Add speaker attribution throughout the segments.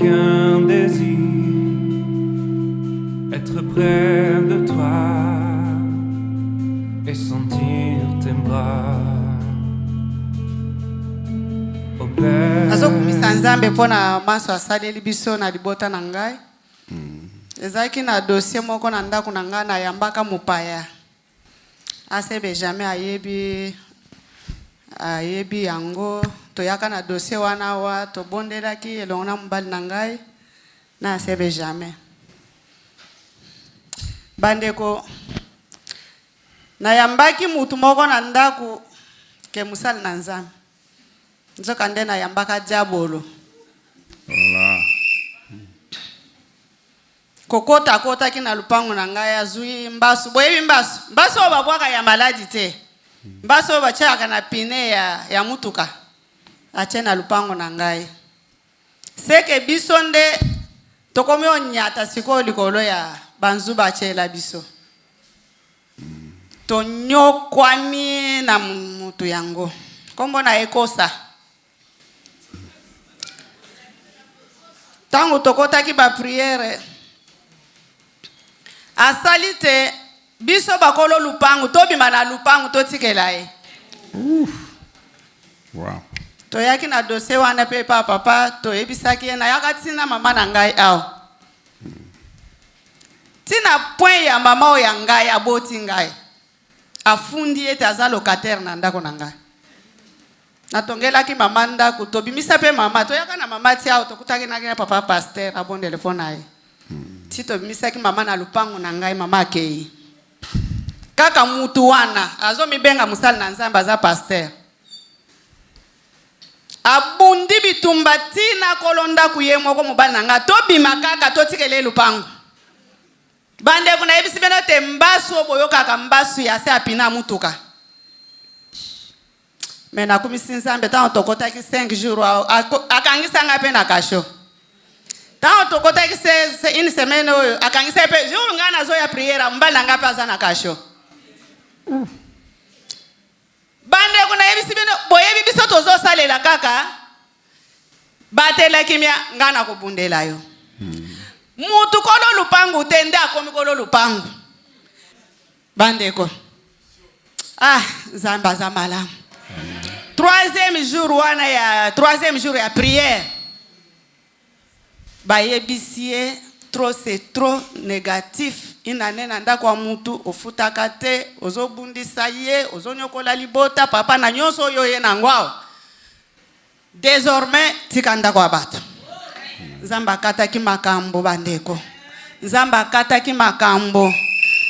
Speaker 1: qu'un désir, être près de toi et sentir tes bras. Au Père,
Speaker 2: azokumisa nzambe mpona maso asaleli biso na libota na ngai. Ezalaki na dossier moko na ndako na ngai nayambaka mopaya. Ase Benjamin ayebi yango toyaka na dossier wana wa tobondelaki elongo na mobali na ngai na ase Benjamin. Bandeko nayambaki mutu moko na ndako ke musali na nzambe. Nzoka nde nayambaka diabolo. Kokota ki na lupango na ngai azui mbasu. Boyebi mbasu. Mbasu oyo babwaka ya maladi te. Mbasu oyo batiaka na pine ya mutuka. Atie na lupango na ngai. Seke biso nde tokomi onyata sikoyo likolo ya banzu batiela biso. Tonyokwami na mutu yango. Kombo na ekosa. Tango tokotaki ba priere. Asalite biso bakolo lupangu tobima na lupangu totikela ye.
Speaker 3: Wow.
Speaker 2: Toyaki na dossier wana pe papa toyebisaki ye na yaka tina mama na ngai awo. Tina point ya mama oyo ya ngai aboti ngai. Afundi ete aza locataire na ndako na ngai. Natongelaki mama ndako tobimisa pe mama toyaka na mama tia awo tokutaki na papa pasteur abondele pona ye. Tito bimisaki mama na lupango na ngai mama akei. Kaka mutu wana azo mibenga musali na nzambe aza pasteur. Abundi bitumba tina kolonda kuye moko mobali na ngai tobima kaka totikele lupango. Bande kuna yebisi beno te mbasu oboyo kaka mbasu ya se apina mutuka. Mena kumisi nzambe tango tokotaki 5 jours akangisa nga pe na kasho. Tango tokotaki se une semaine oyo akangisa pe jour nga nazo ya prière mbala nga pe aza na kasho. Bande kuna yebisi bino boyebi biso tozo salela kaka batela kimia nga na kobundela yo. Mutu kolo lupangu tende akomi kolo lupangu. Bandeko. Zamba za malamu. Troisième jour ya prière. Bayebisie trop c'est trop négatif. Inanena ndako wa mutu ofutaka te, ozobundisa ye, ozonyokola libota papa na nyonso yo ye na ngwao. Désormais tika ndako wa bato. Nzamba akataki makambo bandeko. Nzamba akataki makambo.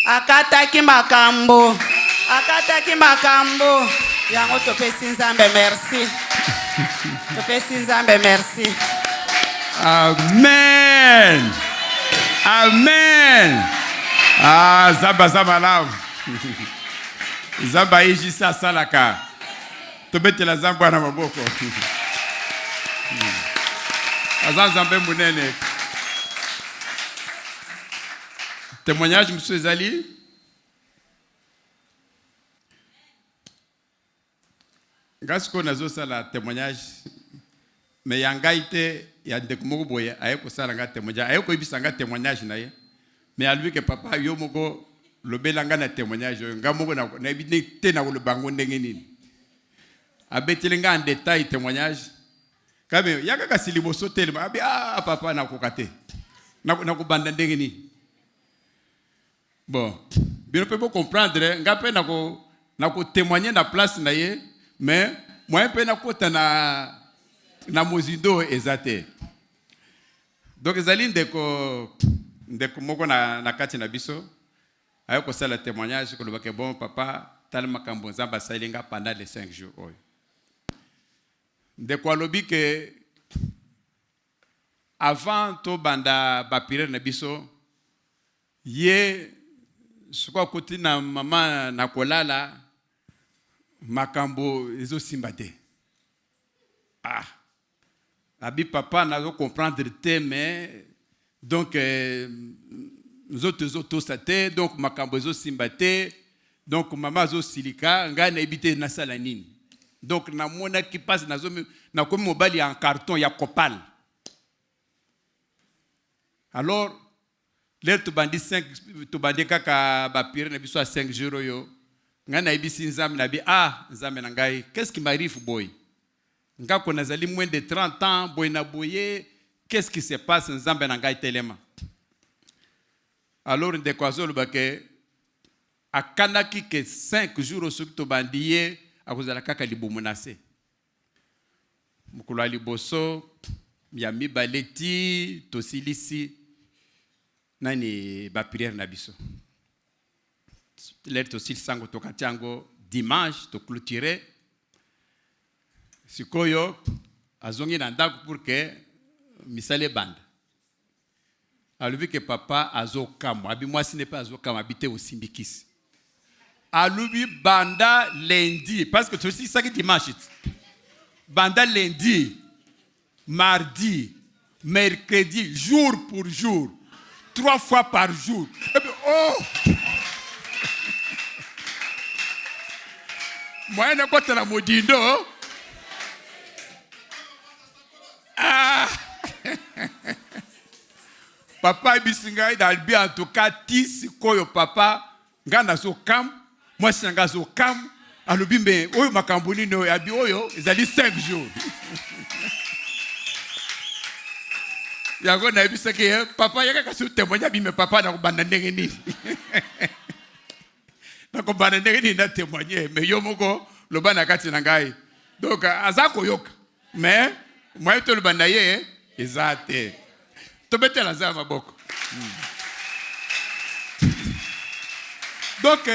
Speaker 2: Akataki makambo. Yango topesi nzambe merci. Topesi nzambe merci.
Speaker 3: Amen. Amen. Zamba zamalam. Zamba ijisa salaka. Tobetela zamba na maboko. Azazambe munene. Témoignage, monsieur Zali. Gasko nazo sala témoignage. Mais yangaite ya ndekumo boye ayeko sala nga témoignage. Ayeko ibisa nga témoignage na ye. Mais à lui que papa yo moko lobelanga na témoignage nga moko na ibine te na lo bango ndenge nini. Abetelenga en détail témoignage. Kabe yaka kasili boso telema abi papa na kokate. Na kubanda ndenge nini. Bon, bien on peut comprendre nga pe na ko témoigner na place na ye, mais moi pe na kota na mozindo ezate. Donc ezali ndeko moko na kati na biso ayoko sala témoignage ko lobake bon papa tal makambo nzamba salinga pendant les 5 jours oyo. Ndeko alobi ke avant to banda bapire na biso ye soko koti na mama na kolala makambo ezo simbate. Abi papa n'a pas comprendre te mais donc nous autres saté donc makambo ezo simbate donc mama zo silika nga na ebité na sala nini. Donc na mona qui passe na komi mobali en carton ya copal. Alors, l'air tu bandi 5, tu bandi kaka bapire na biso à 5 jours yo. Ngana ibisi nzambe na bi nzambe na ngai, qu'est-ce qui m'arrive boy? Nga ko nazali moins de 30 ans, boy na boye, qu'est-ce qui se passe nzambe na ngai telema? Alors de kwazolo bake akanaki que 5 jours soki to bandiye akozala kaka libumu na se. Mukulu liboso ya mibaleti tosilisi nani ba prière na biso. L'air tosil sango tokatiango dimanche to clôturer. Sikoyo azongi na ndako pour que misale bande. Alubi que papa azokamo, abi mwasi ne pas azokamo habité au Simbikisi. Alubi banda lundi parce que tosil ça qui dimanche. Banda lundi, mardi, mercredi, jour pour jour, 3 fois par jour. Et puis, moi, je suis la modindo. Papa bisinga dalbi en tout cas tis koyo papa ngana zo kam moi singa zo kam alobi mbe oyo makambuni no abi oyo ezali 5 jours. Yango na ebisa ke papa yaka kasu témoignage bi me papa na kubanda ndenge nini. Na kubanda ndenge nini na témoigner mais yo moko loba na kati na ngai. Donc azako yoka mais moi to lobanda ye ezate. Tobete la zama boko. Donc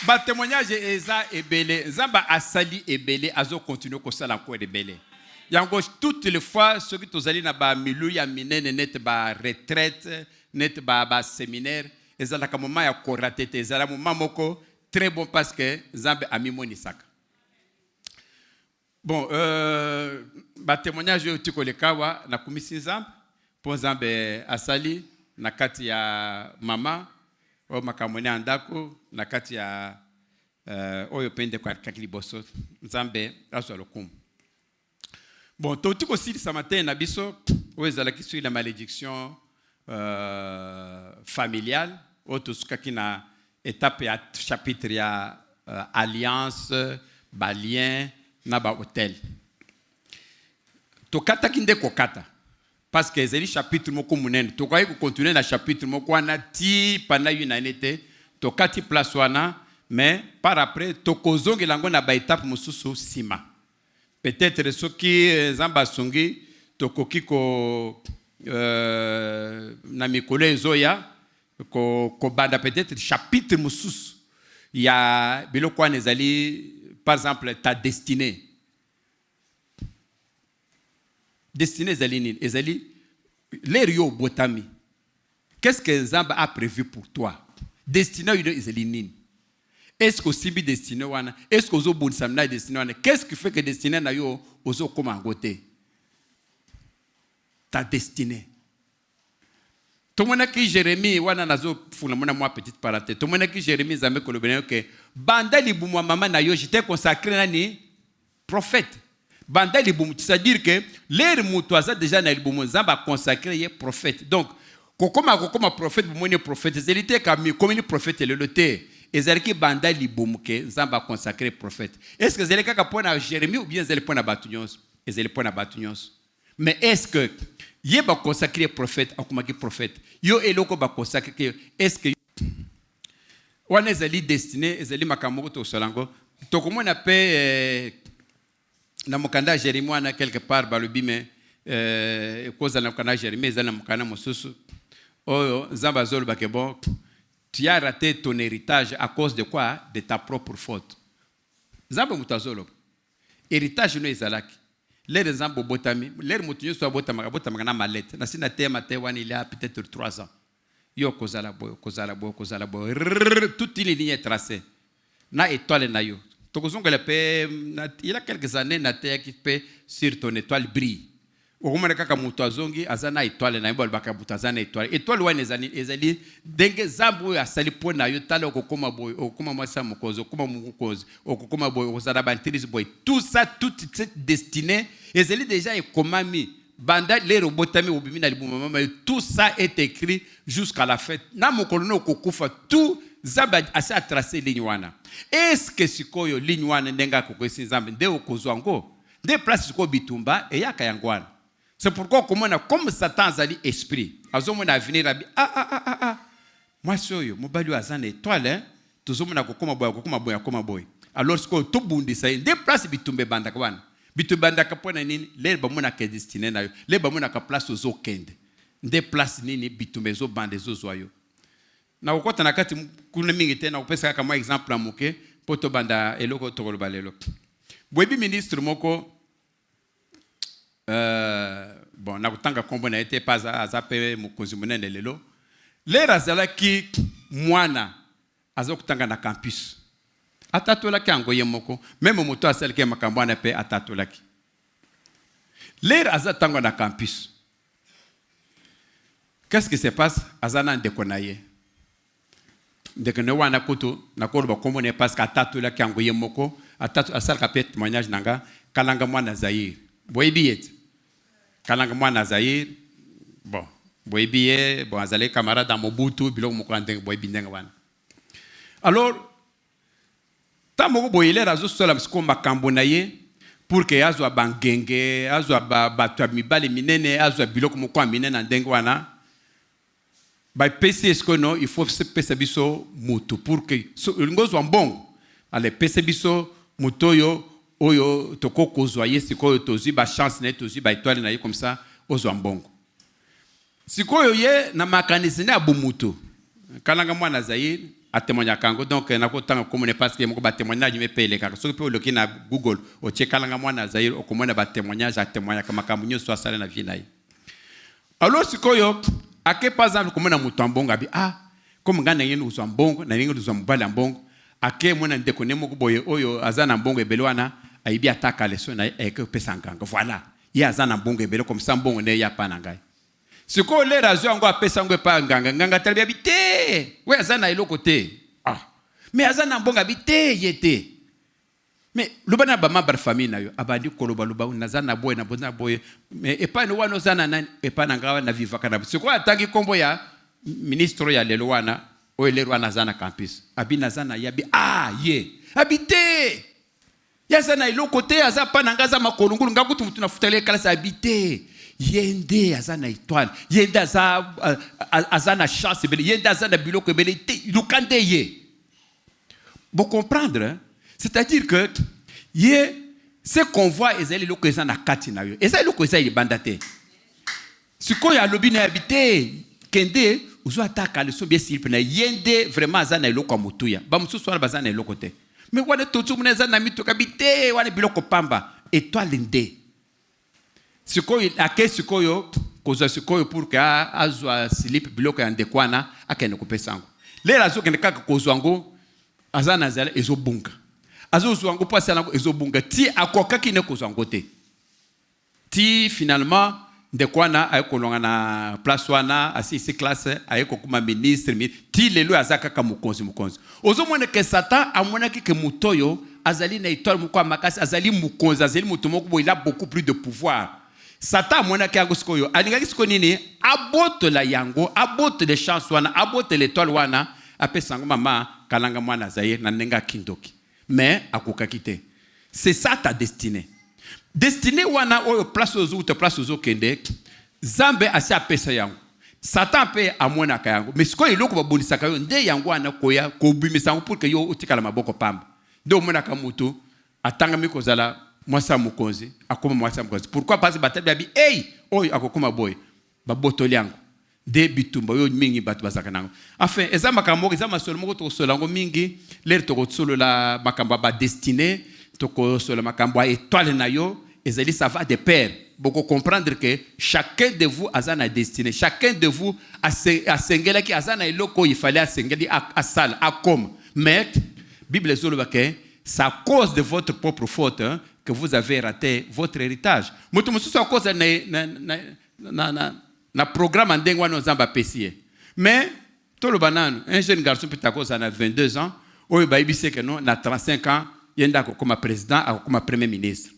Speaker 3: ba témoignage eza ebele zamba asali ebele azo continuer ko sala encore ebele. Yango toutes les fois ceux qui tozali na ba milu ya minene net ba retraite net ba séminaire ezala ka moment ya koratete ezala moment moko très bon parce que zambe amimoni saka. Bon ba témoignage yo tikolekawa na kumisi zambe pour zambe asali na kati ya mama o makamone andako na kati ya oyo pende kwa kakiliboso nzambe aso lokumu. Bon toti ko sili samate na biso o ezalaki sur la malédiction familiale o tosukaki na étape ya chapitre ya alliance balien na ba hôtel. Tokata kinde kokata parce que ezali chapitre moko munene tokoki ko continuer na chapitre moko wana ti pendant une année te tokati place wana mais par après tokozongi lango na ba étape mususu sima peut-être soki zamba songi tokoki ko na mikolo ezoya ko banda peut-être chapitre mususu ya biloko wana ezali par exemple ta destinée. Destinée ezali ezali l'erio botami. Qu'est-ce que Zamba a prévu pour toi? Destinée ezali nini? Est-ce que simbi destinée wana? Est-ce que ozo bonsamna destinée wana? Qu'est-ce qui fait que destinée na yo ozo koma ngote? Ta destinée. Tout le monde qui Jérémie wana nazo funa mona moi petite parenthèse. Tout le monde qui Jérémie zambe kolobena que banda libumu mama na yo j'étais consacré nani prophète. Banda libumu c'est-à-dire que l'air mutoisa déjà na libumu zamba consacré ye prophète. Donc kokoma prophète bumoni prophète zélité comme prophète le loté ezalaki banda libumu ke zamba consacré prophète. Est-ce que zélika ka pona Jérémie ou bien zélé pona batunyos? Ezélé pona batunyos. Mais est-ce que ye ba consacré prophète akumaki prophète? Yo eloko ba consacré est-ce que wana ezali destiné ezali makamoko to solango to komona pe na mukanda Jérémie wana quelque part balobi mais cause na mukanda Jérémie ezali na mukanda mosusu oyo zamba zolo ba ke bon tu as raté ton héritage à cause de quoi? De ta propre faute. Zamba mutazolo héritage no ezalaki l'air zamba botami l'air mutunyo so botama na malette na sina tema te wana il y a peut-être 3 ans. Yo kozala boy toute une ligne tracée na étoile na yo tokozonga le pe il y a quelques années na te qui peut sur ton étoile brille okomana kaka mutu azongi azana étoile na yebal baka butazana étoile wana ezali denge zambo ya sali pona yo tala okokoma boy okoma mwasa mokozo okoma mukozo okoma boy ozala bantiris boy tout ça toute cette destinée ezali déjà ekomami banda lero botami obimi na libuma mama tout ça est écrit jusqu'à la fête na mokolono kokufa tout zamba asa tracé ligne wana est-ce que sikoyo ligne wana ndenga kokwesi nzambe nde okozwango nde place siko bitumba e yaka yangwana c'est pourquoi comme Satan azali esprit azomona avenir abi moi soyo mobali azana étoile hein tozomona kokoma boya alors siko to bundisa nde place bitumbe banda kwana bitubanda kapona nini le bamona ke destiné nayo le bamona ka place ozo kende nde place nini bitumbe zo bande zo zoyo na ukota nakati kuna mingi tena upesa kama exemple amuke poto banda eloko tokolo balelo bwebi ministre moko bon nakutanga kombo na ete paza azape mukonzi munene lelo le razala ki mwana azokutanga na campus atatolaki angoye moko même moto asalaki makambo ana pe atatolaki l'air azatango na campus qu'est-ce qui se passe azana ndekonaye ndekone wana koto na koloba kombo ne parce que atatolaki angoye moko asalaka pe témoignage nanga kalanga mwana Zaire boyebiet kalanga mwana Zaire bon boyebiye bon azale camarade dans Mobutu biloko moko ndenge boyebindenga wana alors tamo boyele razo sola msiko makambo na ye pour que azwa bangenge azwa batwa mibale minene azwa biloko moko minene ndenge wana ba pesi esko no il faut se pesa biso mutu pour que ngozwa mbongo ale pesa biso mutoyo oyo tokoko zwa yesiko tozi ba chance na tozi ba étoile na ye comme ça ozwa mbongo sikoyo ye na makanisi na bumutu kalanga mwana Zaire a témoigné kango donc na ko tanga comme ne parce que moko ba témoignage me pele ka so pe o loki na Google o chekalanga mwana Zaire o komona ba témoignage a témoigner kama kamunyo so asala na vie na ye alors sikoyo ake par exemple komona mutambonga bi comme ngana yenu uzwa mbongo na ningo uzwa mbala mbongo ake mona ndeko ne moko boye oyo azana mbongo ebelwana aibi ataka leso na eke pesa nganga voilà ye azana mbongo ebele comme ça mbongo ne ya pa na ngai siko le razo ngo apesa ngo pa nganga talibia bité we azana iloko te mais azana mbonga bité yete mais lobana ba mabar famille na yo abandi koloba loba nazana boy na bona boy mais epa no wano zana nani epa na ngawa na vivaka na siko atangi kombo ya ministre ya lelo wana o lelo wana zana campus abina zana yabi ye habité yazana iloko te azapa na ngaza makolungulu ngakutu mtu nafutale kala sa habité yende azana étoile yende azana chance bele yende azana biloko bele lukande ye vous comprendre hein? C'est-à-dire que ce convoi ezali loko ezana kati na yo ezali loko ezali bandate sikoyo alobi na habité kende uzo ataka leso bien simple na yende vraiment azana iloko motuya ba mususu wana bazana iloko te mais wana totu muneza na mito kabité wana biloko pamba étoile nde sikoyo ake sikoyo koza sikoyo pour que azwa slip biloko ya ndekwana akene kupesango lera zo kende kaka kozwango azana zala ezobunga azozwango pasi na ezobunga ti akokaki ne kozwango te ti finalement ndekwana ayekolonga na place wana asisi classe ayekokuma ministre ti lelo azaka ka mukonzi ozomona ke Satan amona ke mutoyo azali na étoile moko makasi azali mukonzi azali muto moko il a beaucoup plus de pouvoir Satan mona ke agoskoyo alingaki siko nini abote la yango abote les chances wana abote l'étoile wana apesango mama kalanga mwana Zaire na nenga kindoki mais akokaki te c'est ça ta destinée destinée wana oyo place ozo kende zambe asi apesa yango Satan pe amona ka yango mais siko iloko babonisaka yo nde yango wana koya ko bimisango pour que yo utikala maboko pamba nde omona ka mutu atanga mikozala mwasa mukonzi akoma mwasa mukonzi pourquoi parce que batabi bi oyo akokoma boy babotoli yango de bitumba yo mingi batu bazaka nango enfin eza makambo eza masolo moko to solango mingi ler to solo la makambo ba destiné to ko solo makambo étoile na yo ezali ça va de pair beaucoup comprendre que chacun de vous a sa destinée chacun de vous a sengela ki azana eloko il fallait asengeli a sal a comme mais Bible solo ba que c'est à cause de votre propre faute hein, que vous avez raté votre héritage mutu mususu a cause na programme ndenge wana nzamba pesie mais tolo banano un jeune garçon peut cause à 22 ans oyo baibise que non na 35 ans yenda comme président comme premier ministre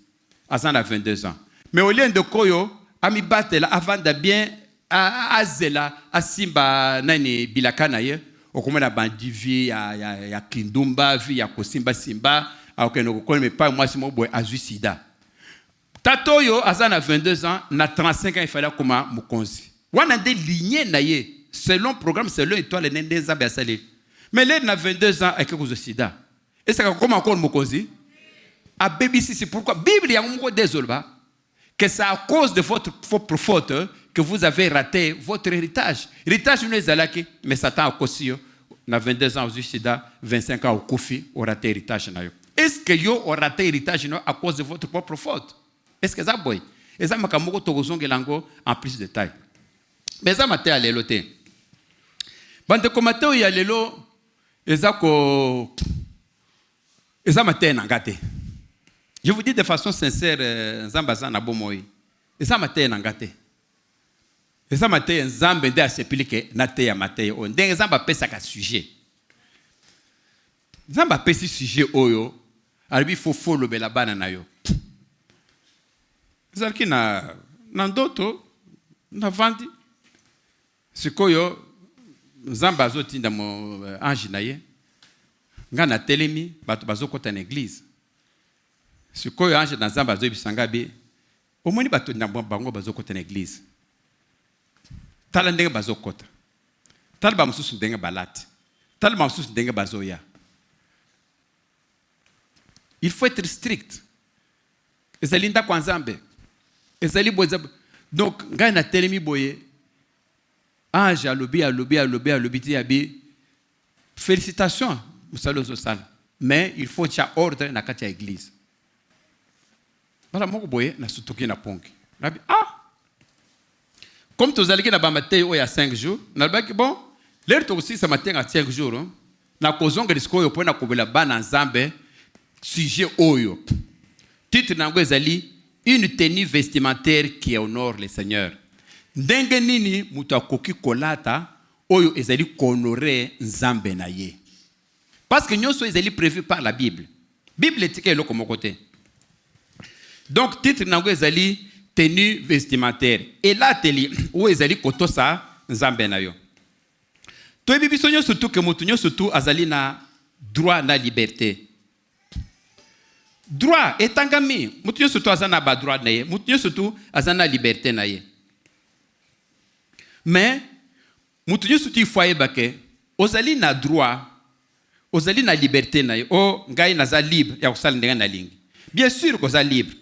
Speaker 3: azana 22 ans mais au lieu de koyo amibatela avant de bien azela asimba nani bilakana ye okomena bandivi ya kindumba vi ya kosimba simba akeno kokole pas moi si mo boy azui sida tatoyo azana 22 ans na 35 ans il fallait comme mukonzi wana de lignée na ye selon programme selon étoile nende nzambe asali mais là na 22 ans avec cause sida et ça comme encore mukonzi a BBC c'est pourquoi Bible ya moko désolé que c'est à cause de votre faute que vous avez raté votre héritage. Héritage nous est alaki, mais Satan a aussi na 22 ans au sida, 25 ans au kofi, au raté héritage na yo. Est-ce que yo au raté héritage à cause de votre propre faute? Est-ce que ça boy? Et ça maka moko tozonge lango en plus de détail. Mais ça maté à l'éloté. Bande komato ya lelo ezako maté nangate. Je vous dis de façon sincère, Zambaza na bomoyi. Et ça maté nangate. Et ça maté Nzambe nde asepilike na te ya maté o. Ndenge Nzamba pesa ka sujet. Nzamba pesi sujet oyo, alibi fofo lobela bana na yo. Zalki na ndoto na vandi. Sikoyo Nzamba azotinda mo ange na ye. Nga na telemi bato bazokota na église. Sikoyo ange na Nzamba azobisanga be omoni bato na bango bazokota na église. Tala ndenge bazokota. Tala ba mususu ndenge balati. Tala ba mususu ndenge bazoya. Il faut être strict. Ezali nda kwa Nzambe. Ezali boza. Donc ngai na telemi boye. Ange alobi ti abi. Félicitations musalo zo sala. Mais il faut cha ordre na kati ya église. Bala moko boye na sutuki na pongi. Nabi comme tu as dit que il y a 5 jours, bon, l'air aussi ça matin à 5 jours, na kozonga disco yo pona kobela bana Nzambe sujet oyo. Titre nango ezali une tenue vestimentaire qui honore le Seigneur. Ndenge nini mutu akoki kolata oyo ezali honorer Nzambe na ye. Parce que nyonso ezali prévu par la Bible. Bible etike eloko moko te. Donc titre nango ezali tenue vestimentaire. Et là, teli, où est ali kotosa Nzambe na yo. To bibiso nyo surtout que mutu nyo surtout azali na droit na liberté. Droit etangami, mutu nyo surtout azana ba droit na ye, mutu nyo surtout azana liberté na ye. Mais mutu nyo surtout foye bake, ozali na droit, ozali na liberté na ye, o ngai naza libre ya kusala ndenga na lingi. Bien sûr que za libre.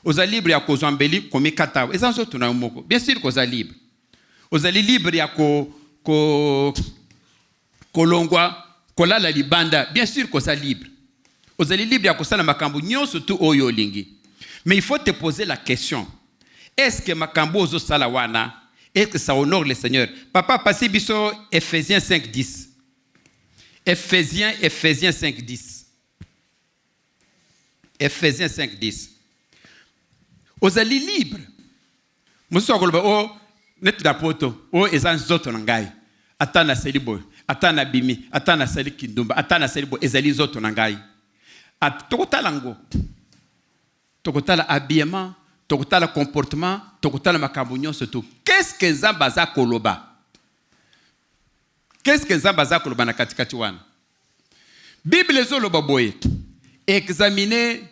Speaker 3: Oza libre ya kozambeli komi kata. Ezanzo tuna moko. Bien sûr koza libre. Ozali libre ya kolongwa kolala libanda. Bien sûr koza libre. Ozali libre ya kosala makambo nyonso tu oyo lingi. Mais il faut te poser la question. Est-ce que makambo ozo sala wana? Est-ce que ça honore le Seigneur? Papa passé biso Ephésiens 5:10. Ephésiens 5:10. Ephésiens 5:10. Ozali libre. Musu akoloba o net da poto o ezan zoto nangai. Atana selibo, atana bimi, atana seli kindumba, atana selibo ezali zoto nangai. Tokotala ngo. Tokotala habillement, tokotala comportement, tokotala makambo nyonso to. Qu'est-ce que Nzamba za koloba? Qu'est-ce que Nzamba za koloba na katikati wana? Bible ezoloba boye. Examinez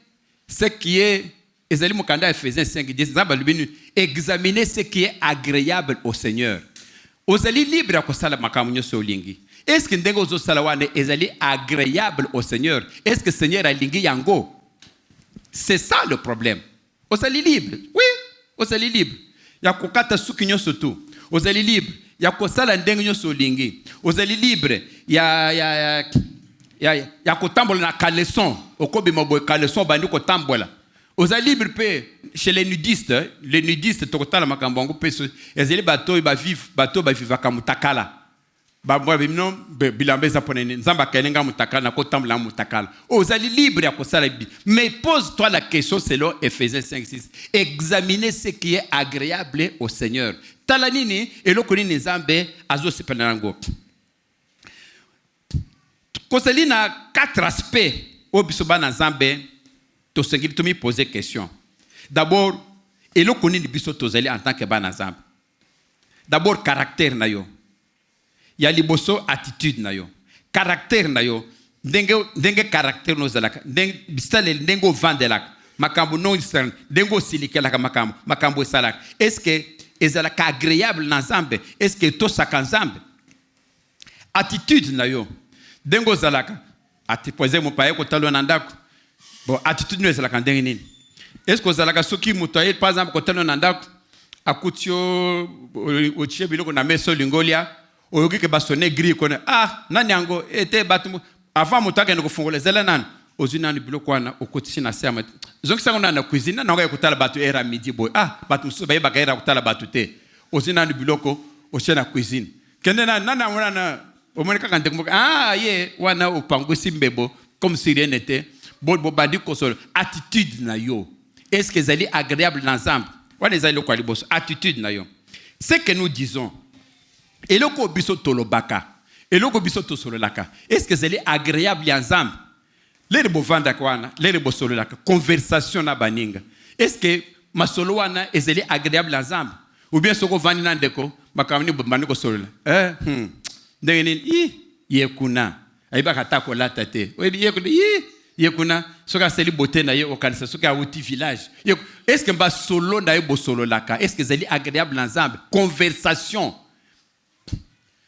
Speaker 3: ce qui est Ezali mukanda Ephésiens 5:10 examiner ce qui est agréable au Seigneur. Ozali libre ko sala makamu nyoso lingi. Est-ce que ndengo zo sala wane ezali agréable au Seigneur? Est-ce que Seigneur a lingi yango? C'est ça le problème. Ozali libre. Oui, ozali libre. Ya kokata suki nyoso tu. Ozali libre. Ya ko sala ndengo nyoso lingi. Ozali libre. Ya kotambola na caleçon. Okobi maboy caleçon bandi kotambola. Oza libre pe chez les nudistes tokotala makambo ngo pe ezeli bato ba vivre kamutakala. Ba mwa bimno bilambe za ponene Nzamba kalenga mutakala na kotambola mutakala. Oza libre ya kosala bi. Mais pose-toi la question selon Ephésiens 5:6. Examinez ce qui est agréable au Seigneur. Tala nini eloko nini Nzambe azo sepela nango. Koseli na 4 aspects obisoba na Nzambe. Tu me poser question. D'abord, Et le koni ni biso tozali en tant que bana nzambe. D'abord caractère na yo. Ya liboso attitude na yo. Caractère na yo. Ndenge caractère no zalaka. Ndenge vandelaka. Makambo non discern. Ndenge silikelaka makambo salaka. Est-ce que ezalaka agréable na nzambe? Est-ce que to saka nzambe? Attitude na yo. Ndenge zalaka. Atipoze mo paye ko talo na ndako. Bon, attitude no ezalaka ndenge nini? Est-ce que ozalaka soki muto aye par exemple ko talo na ndako akutio ochie biloko na meso lingolia oyoki ke basone gris kone nani yango ete batu avant muto akende kofungola zela nani ozina ni biloko wana okotisi na sema zonki sango na cuisine na ngoya kutala batu era midi boy batu musu baye bakaira kutala batu te ozina ni biloko ochie na cuisine kende na nana wana omoni kaka ndeko ye wana opangusi mbebo comme si rien n'était bon badi kosolo attitude na yo. Est-ce que c'est agréable ensemble? Attitude na yo. Ce que nous disons, et le ko biso tolobaka, et le ko biso tosololaka. Est-ce que c'est agréable ensemble? Les bovanda kwana, les bosololaka, conversation na baninga. Est-ce que ma solo wana est agréable ensemble? Ou bien soko vani nandeko, makamni baniko solola. Ndengeni yekuna. Aiba katako lata te. Yekuna yekuna soka seli beauté na ye okanisa soka outi village. Est-ce que ba solo na ye bo solo laka? Est-ce que c'est agréable ensemble? Conversation.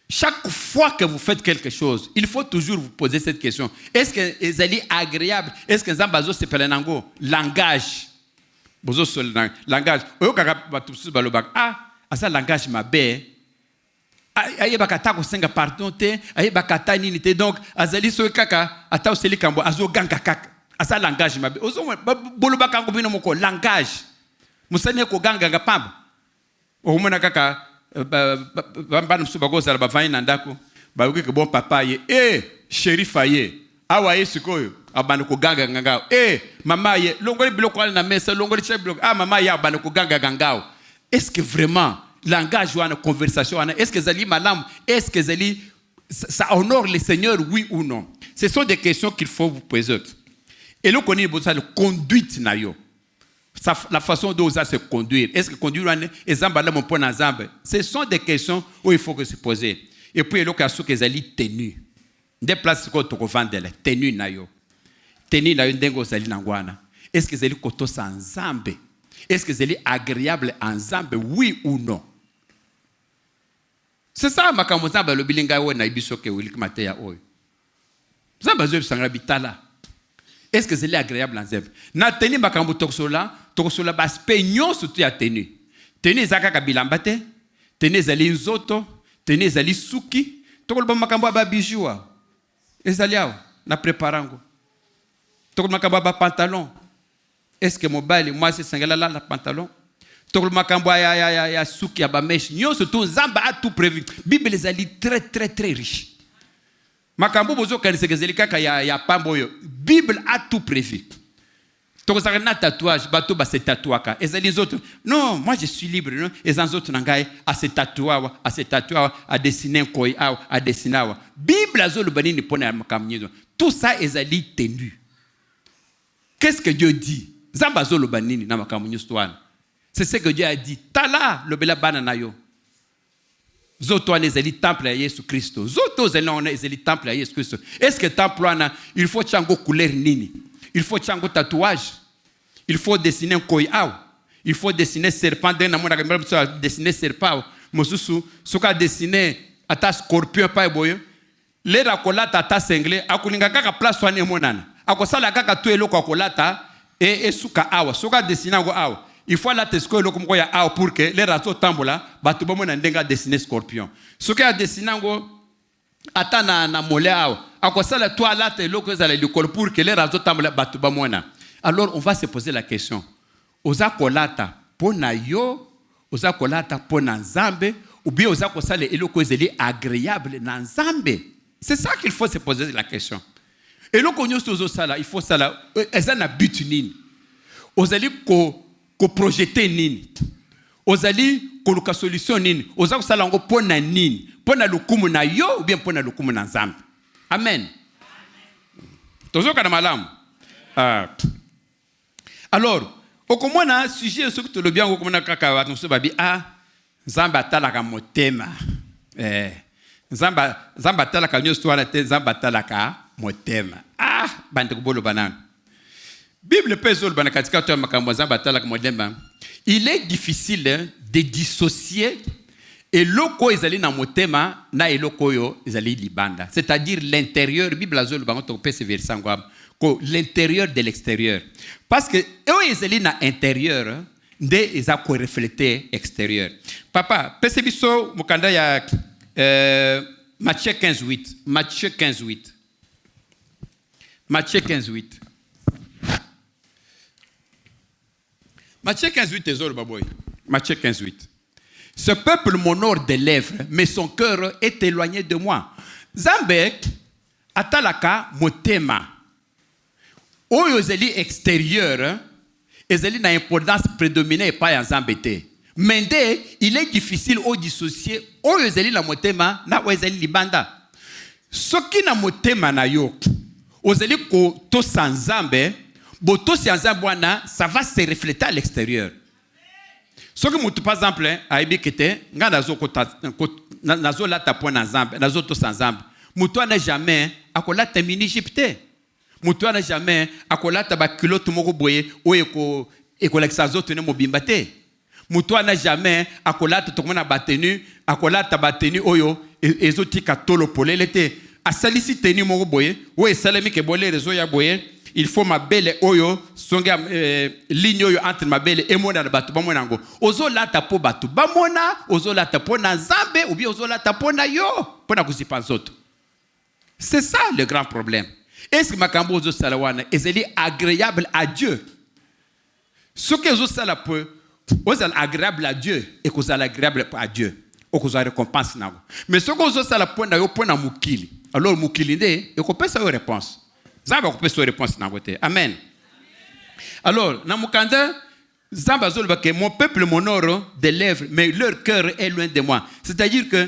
Speaker 3: Chaque fois que vous faites quelque chose, il faut toujours vous poser cette question. Est-ce que c'est agréable? Est-ce que zambazo se pelenango langage? Bozo solo langage. Oyo kaka batusu balobak. Asa langage mabe. Aye bakata ko senga pardon te, aye bakata nini te, donc azali so kaka ata oseli kambo azo ganga kaka asa langage mabe ozo bolo bakango bino moko langage musane ko ganga ngapamba omona kaka bamba msu bago sala bafanya na ndako ba uke bon papa ye shérif aye awa yesikoyo abana ko ganga ngangao mama ye longoli biloko na mesa longoli che biloko mama ye abana ko ganga ngangao. Est-ce que vraiment langage ou une conversation, est-ce que Zali Malam, est-ce que Zali, ça honore le Seigneur, oui ou non? Ce sont des questions qu'il faut vous poser. Et là, on connaît la conduite. La façon dont ça se conduire. Est-ce que conduire ce sont des questions où il faut que se poser. Et puis, il y a que Zali tenu. Des places que tu vends, tenu nayo. Tenu nayo ndengo Zali nangwana. Est-ce que Zali koto sans zambe? Est-ce que c'est agréable ensemble, oui ou non? C'est ça, ma camouflage, le bilinga ou naibiso que Willik Matea oy. Ça, bazou sangra bitala. Est-ce que c'est agréable ensemble? Na teni ma cambo toxola bas peignon surtout à tenu. Teni zaka kabilambate, teni zali nzoto, teni zali suki, tokol ba makambo ba bijoua. Ezaliao na préparango. Tokol makambo ba pantalon. Est-ce que mobile moi c'est sangala la pantalon? Tokol makambo ya suki ya ba mesh. Nyo surtout zamba a tout prévu. Bible les ali très très très riche. Makambo bozo kanise kezeli kaka ya pambo yo. Bible a tout prévu. Tokol saka na tatouage bato ba se tatouaka. Et les autres non, moi je suis libre non. Et les autres nangai a se tatouawa, a dessiner koi a dessiner. Bible azolo banini pona makamnyezo. Tout ça est ali tenu. Qu'est-ce que Dieu dit? Zambazolo banini na makamnyezo toana. C'est ce que Dieu a dit. Tala le bela banana yo. Zoto les temple à Jésus Christ. Zoto les temple à Jésus Christ. Est-ce que temple wana il faut chango couleur nini? Il faut chango tatouage. Il faut dessiner un koyao. Il faut dessiner serpent d'un amour à dessiner serpent. Mosusu soka dessiner ata scorpion pa boyo. Le rakolata ata sengle akulinga kaka place wana monana. Akosala kaka to eloko akolata et suka awa. Soka dessiner ngo awa. Il faut la tesco le comme quoi ya a pour que les rato tambola batu bomo na ndenga dessiner scorpion. Ce qui a dessiné ngo ata na mole awa. Akosala toi la te loko za le pour que les rato tambola batu bomona. Alors on va se poser la question. Oza kolata pona yo, oza kolata pona nzambe ou bien oza kosala eloko ezeli agréable na nzambe. C'est ça qu'il faut se poser la question. Eloko nyoso ozo sala, il faut sala ezana but nini. Ozali ko projeter nini ozali ko luka solution nini oza kusala ngo pona nini pona lukumu na yo ou bien pona lukumu na nzambe. Amen. Tozoka na malamu. Alors okomona sujet soki tolobi yango okomona kaka bato mosusu babi nzambe atalaka motema nzambe atalaka nyonso wana te nzambe atalaka motema bandeko boloba nano bible mpe ezoloba na katikati ya makambo nzambe atalaka motema. Il est difficile de dissocier eloko ezali na motema na eloko oyo ezali libanda, c'est-à-dire l'intérieur. Bible azoloba ngo to pese verset ngwa ko l'intérieur de l'extérieur, parce que oyo ezali na intérieur nde eza ko refléter extérieur. Papa pese biso mukanda ya Matthieu 15:8. Matthieu 15:8. Matthieu 15:8. Matthieu 15:8 ezoloba boy. Matthieu 15:8. Ce peuple m'honore des lèvres, mais son cœur est éloigné de moi. Nzambe atalaka motema. Oyo ezali extérieur, ezali na importance prédominée pa ya Nzambe te. Mais il est difficile de dissocier oyo ezali na motema na oyo ezali libanda. Soki na motema na yo, ozali ko to sa Nzambe, boto si Nzambe wana, ça va se refléter à l'extérieur. Soki mutu par exemple aibi kete nga nazo lata po na Nzambe, nazo to sa Nzambe. Mutu ana jamais akolata mini Egypte. Mutu ana jamais akolata ba culotte moko boye oyo ekolekisa zoto ne mobimba te. Mutu ana jamais akolata tokomona batenu, akolata batenu oyo ezotika tolo polele te. Asalisi tenu moko boye, oyo esalemi ke bole rezo ya boye. Il faut ma belle oyo songa ligne oyo entre ma belle et mona na batu bamona ngo. Ozo lata po batu bamona, ozo lata po na Nzambe ou bien ozo lata po na yo, po na kusipa zoto. C'est ça le grand problème. Est-ce que makambo ozo sala wana ezeli agréable à Dieu? Ce que ozo sala po ozo agréable à Dieu et ozo agréable à Dieu. Ozo récompense na ngo. Mais ce que ozo sala po na yo po na mukili. Alors mukili nde ekopesa yo réponse. Zamba kupesa réponse na côté. Amen. Alors, na mukanda Zamba zolba que mon peuple m'honore des lèvres, mais leur cœur est loin de moi. C'est-à-dire que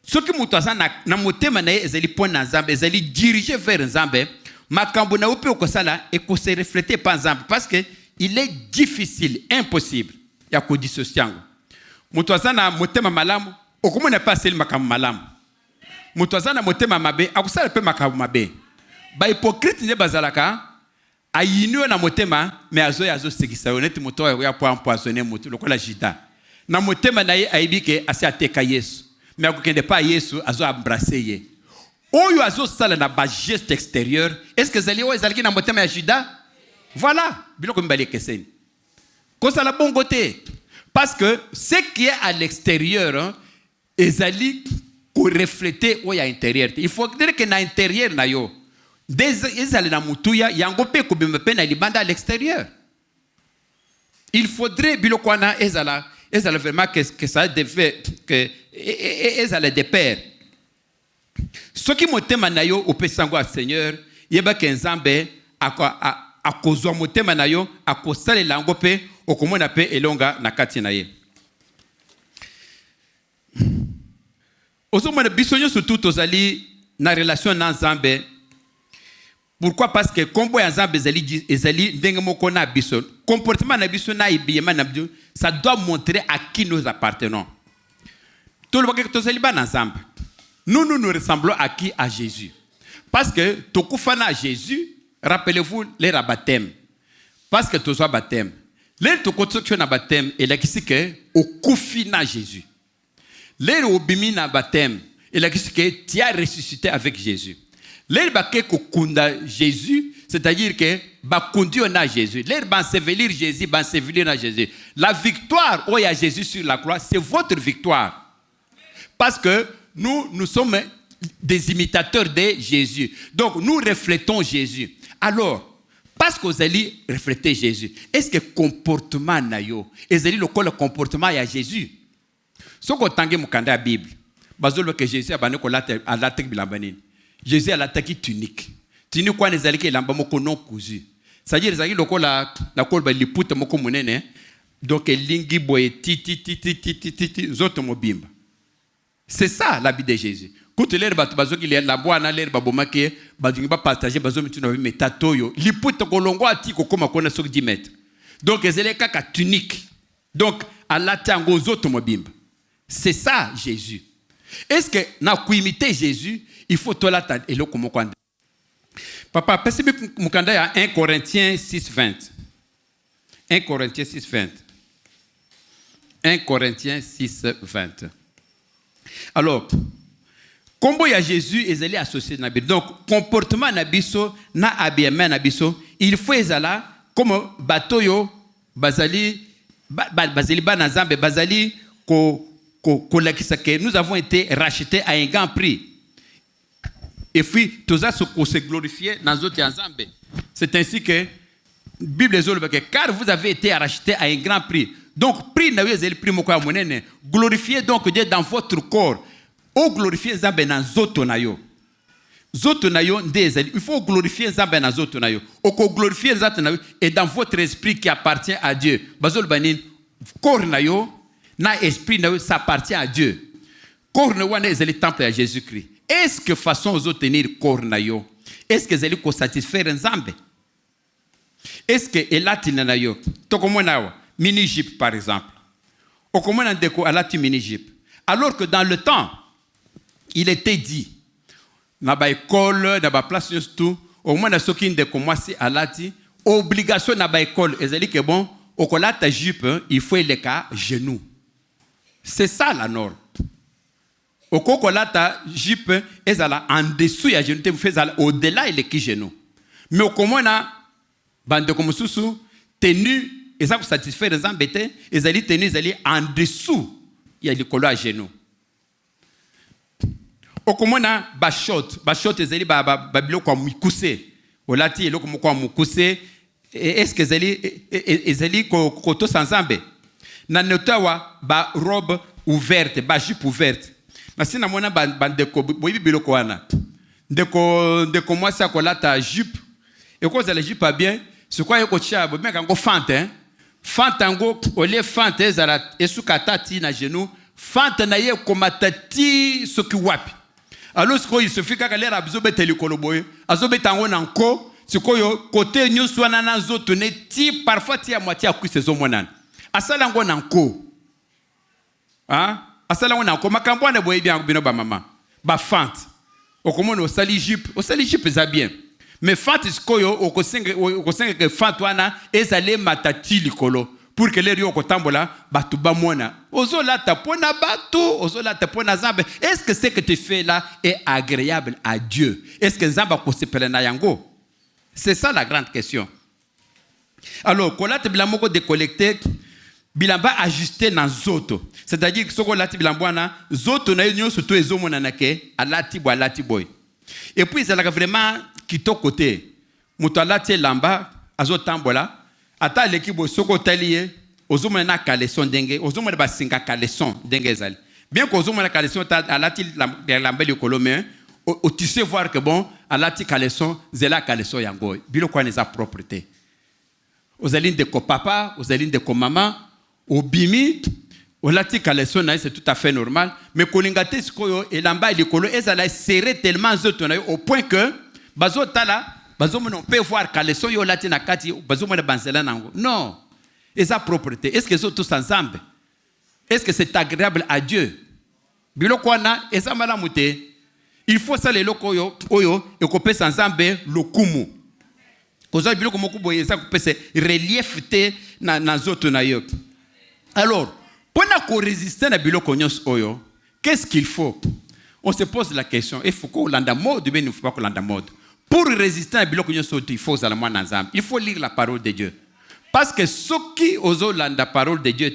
Speaker 3: ce qui mutasa na motema na ezali point na Nzambe, ezali diriger vers Nzambe, makambo na ope okosala et ko se refléter pas Nzambe parce que il est difficile, impossible ya ko dissocier. Mutasa na motema malamu, okomona pas sel makambo malamu. Mutasa na motema mabe, akusala pe makambo mabe. Ba hypocrite ne bazalaka ayinyo na motema mais azo sekisa honnête moto ya po empoisonner moto lokola jita na motema na ye aibike asi ateka Yesu mais akokende pa Yesu azo embrasser ye oyo azo sala na ba geste extérieur. Est-ce que zali o ezalaki na motema ya Juda? Voilà biloko mbali keseni ko sala bon côté parce que ce qui est à l'extérieur ezali ko refléter o ya intérieur. Il faut dire que na intérieur na yo ezali na mutuya yango pe ko bimba pe na libanda à l'extérieur. Il faudrait bilokwana ezala vraiment que ça devait que ezala de pair. Ce qui motema na yo opesango a Seigneur yeba ke Nzambe akozwa motema na yo akosala lango pe okomona pe elonga na kati na ye. Ozomona bisonyo surtout ozali na relation na Nzambe. Pourquoi? Parce que combo ya Nzambe ezali ndenge moko na biso comportement na biso na ibiyema na biso, ça doit montrer à qui nous appartenons. Tout le monde tozali ba na Nzambe. Nous ressemblons à qui? À Jésus. Parce que tokufana à Jésus, rappelez-vous les baptême. Parce que tozo baptême. Les tokotso na baptême et la kisi que okufi na Jésus. Les obimi na baptême et la kisi que tu as ressuscité avec Jésus. Les baké kokunda Jésus, c'est-à-dire que ba conduire na Jésus. Les bansevelir Jésus, bansevelir na Jésus. La victoire où il y a Jésus sur la croix, c'est votre victoire. Parce que nous sommes des imitateurs de Jésus. Donc nous reflétons Jésus. Alors, parce que vous allez refléter Jésus, est-ce que comportement na yo, est-ce que le comportement ya Jésus? Ce qu'on tangue mukanda la Bible, bazolo que Jésus a bané ko la tek bilambanini. Jésus a l'attaqué tunique. Tunique quoi les alliés lamba moko non cousu. C'est-à-dire les alliés loko la kolba liputa moko monene. Donc lingi boye ti zoto mobimba. C'est ça l'habit de Jésus. Quand l'air bat bazo qui la bois na l'air babomake bazungi ba partager bazo mituna metatoyo liputa kolongo ati ko koma kona sok 10 mètres. Donc ezali kaka tunique. Donc alati yango nzoto mobimba. C'est ça Jésus. Est-ce que na kuimiter Jésus, il faut tolata eloko moko ande. Papa, pesi mukanda ya 1 Corinthiens 6:20. 1 Corinthiens 6:20. 1 Corinthiens 6:20. Alors, combo ya Jésus ezali associé na biso. Donc comportement na biso na habillement na biso, il faut ezala comme batoyo bazali bana Nzambe bazali ko lakisa que nous avons été rachetés à un grand prix. Et puis tout ça se glorifier dans autres Nzambe. C'est ainsi que Bible dit que car vous avez été rachetés à un grand prix. Donc prix na ezali prix moko ya monene. Glorifiez donc Dieu dans votre corps. O glorifier Nzambe na zoto na yo. Zoto na yo ndezali. Il faut glorifier Nzambe na zoto na yo. Oko glorifier Nzambe na yo et dans votre esprit qui appartient à Dieu. Bazol banin corps na yo na esprit na yo ça appartient à Dieu. Corps na wana ezali temple à Jésus-Christ. Est-ce que façon aux autres tenir corps na yo? Est-ce que ezali ko satisfaire Nzambe? Est-ce que elatina na yo? Tokomona wa mini jupe par exemple. Okomona ndeko alati mini jupe. Alors que dans le temps il était dit, na ba école, na ba place tout, au moins na soki ndeko mwasi alati, obligation na ba école, ezali que bon, okolata jupe, il faut les cas genoux. C'est ça la norme. Okolata jupe, ezala en dessous ya genou, vous faites au-delà il est qui genou. Mais okomona bande comme susu tenue, ezala pour satisfaire les embêtés, ezali tenue, ezali en dessous, il y a le colo à genoux. Okomona bashot ezali babilo kwa mukuse olati eloko moko kwa mukuse est-ce que ezali koto sanzambe na notawa ba robe ouverte ba jupe ouverte na sina mona bandeko boyibi biloko wana ndeko mwasi akolata jupe ekozala jupe bien c'est quoi yeko chabo meka ngo fante fante ngo ole fante ezala esuka tati na genou fante na ye komatati soki wapi. Alors il suffit qu'à l'air absorbé télécoloboy, absorbé tango nanko, c'est quoi côté nous soit nana zoto ne ti parfois ti à moitié à coups saison monan. Asalango nanko, hein? Asalango nanko. Makambo ne boye bien bino ba maman. Ba fante. Au comment au sali jupe ça bien. Mais fante c'est quoi au kosenga que fante wana ezale matati likolo. Pour que les rio kotambola batu bamona ozola tapona batu ozola tapona Nzambe. Est-ce que ce que tu fais là est agréable à Dieu? Est-ce que Nzambe kosepela na yango? C'est ça la grande question. Alors kolate bilamoko décollecté bilamba ajusté na zoto, c'est-à-dire que soko lati bilambwana zoto na yo surtout ezomona nake alati boy. Et puis ça la vraiment kitoko côté muto alati lamba azotambola ata l'équipe soko talie ozomona na caleçon ndenge ozomona ba singa caleçon ndenge ezali bien que ozomona caleçon alati lamba le colomé tu sais voir que bon alati caleçon zela caleçon yango bilo kwa neza propreté ozali de ko papa ozali de ko maman obimi olati caleçon na c'est tout à fait normal mais kolingate sikoyo elamba likolo ezala serré tellement zoto na au point que bazotala bazomona on peut voir caleçon yo lati na kati bazomona banzela nango non et sa propreté est-ce que c'est tout ensemble est-ce que c'est agréable à Dieu biloko wana eza malamu te il faut ça les loko oyo ekopesa Nzambe lokumu koza biloko moko boye eza kopesa relief te na zoto na yo. Alors pour na résister na biloko nyos oyo qu'est-ce qu'il faut? On se pose la question, il faut qu'on landa mode mais il ne faut pas qu'on landa mode. Pour résister à biloko nyos il faut ça il faut lire la parole de Dieu. Parce que ce qui ozo landa parole de Dieu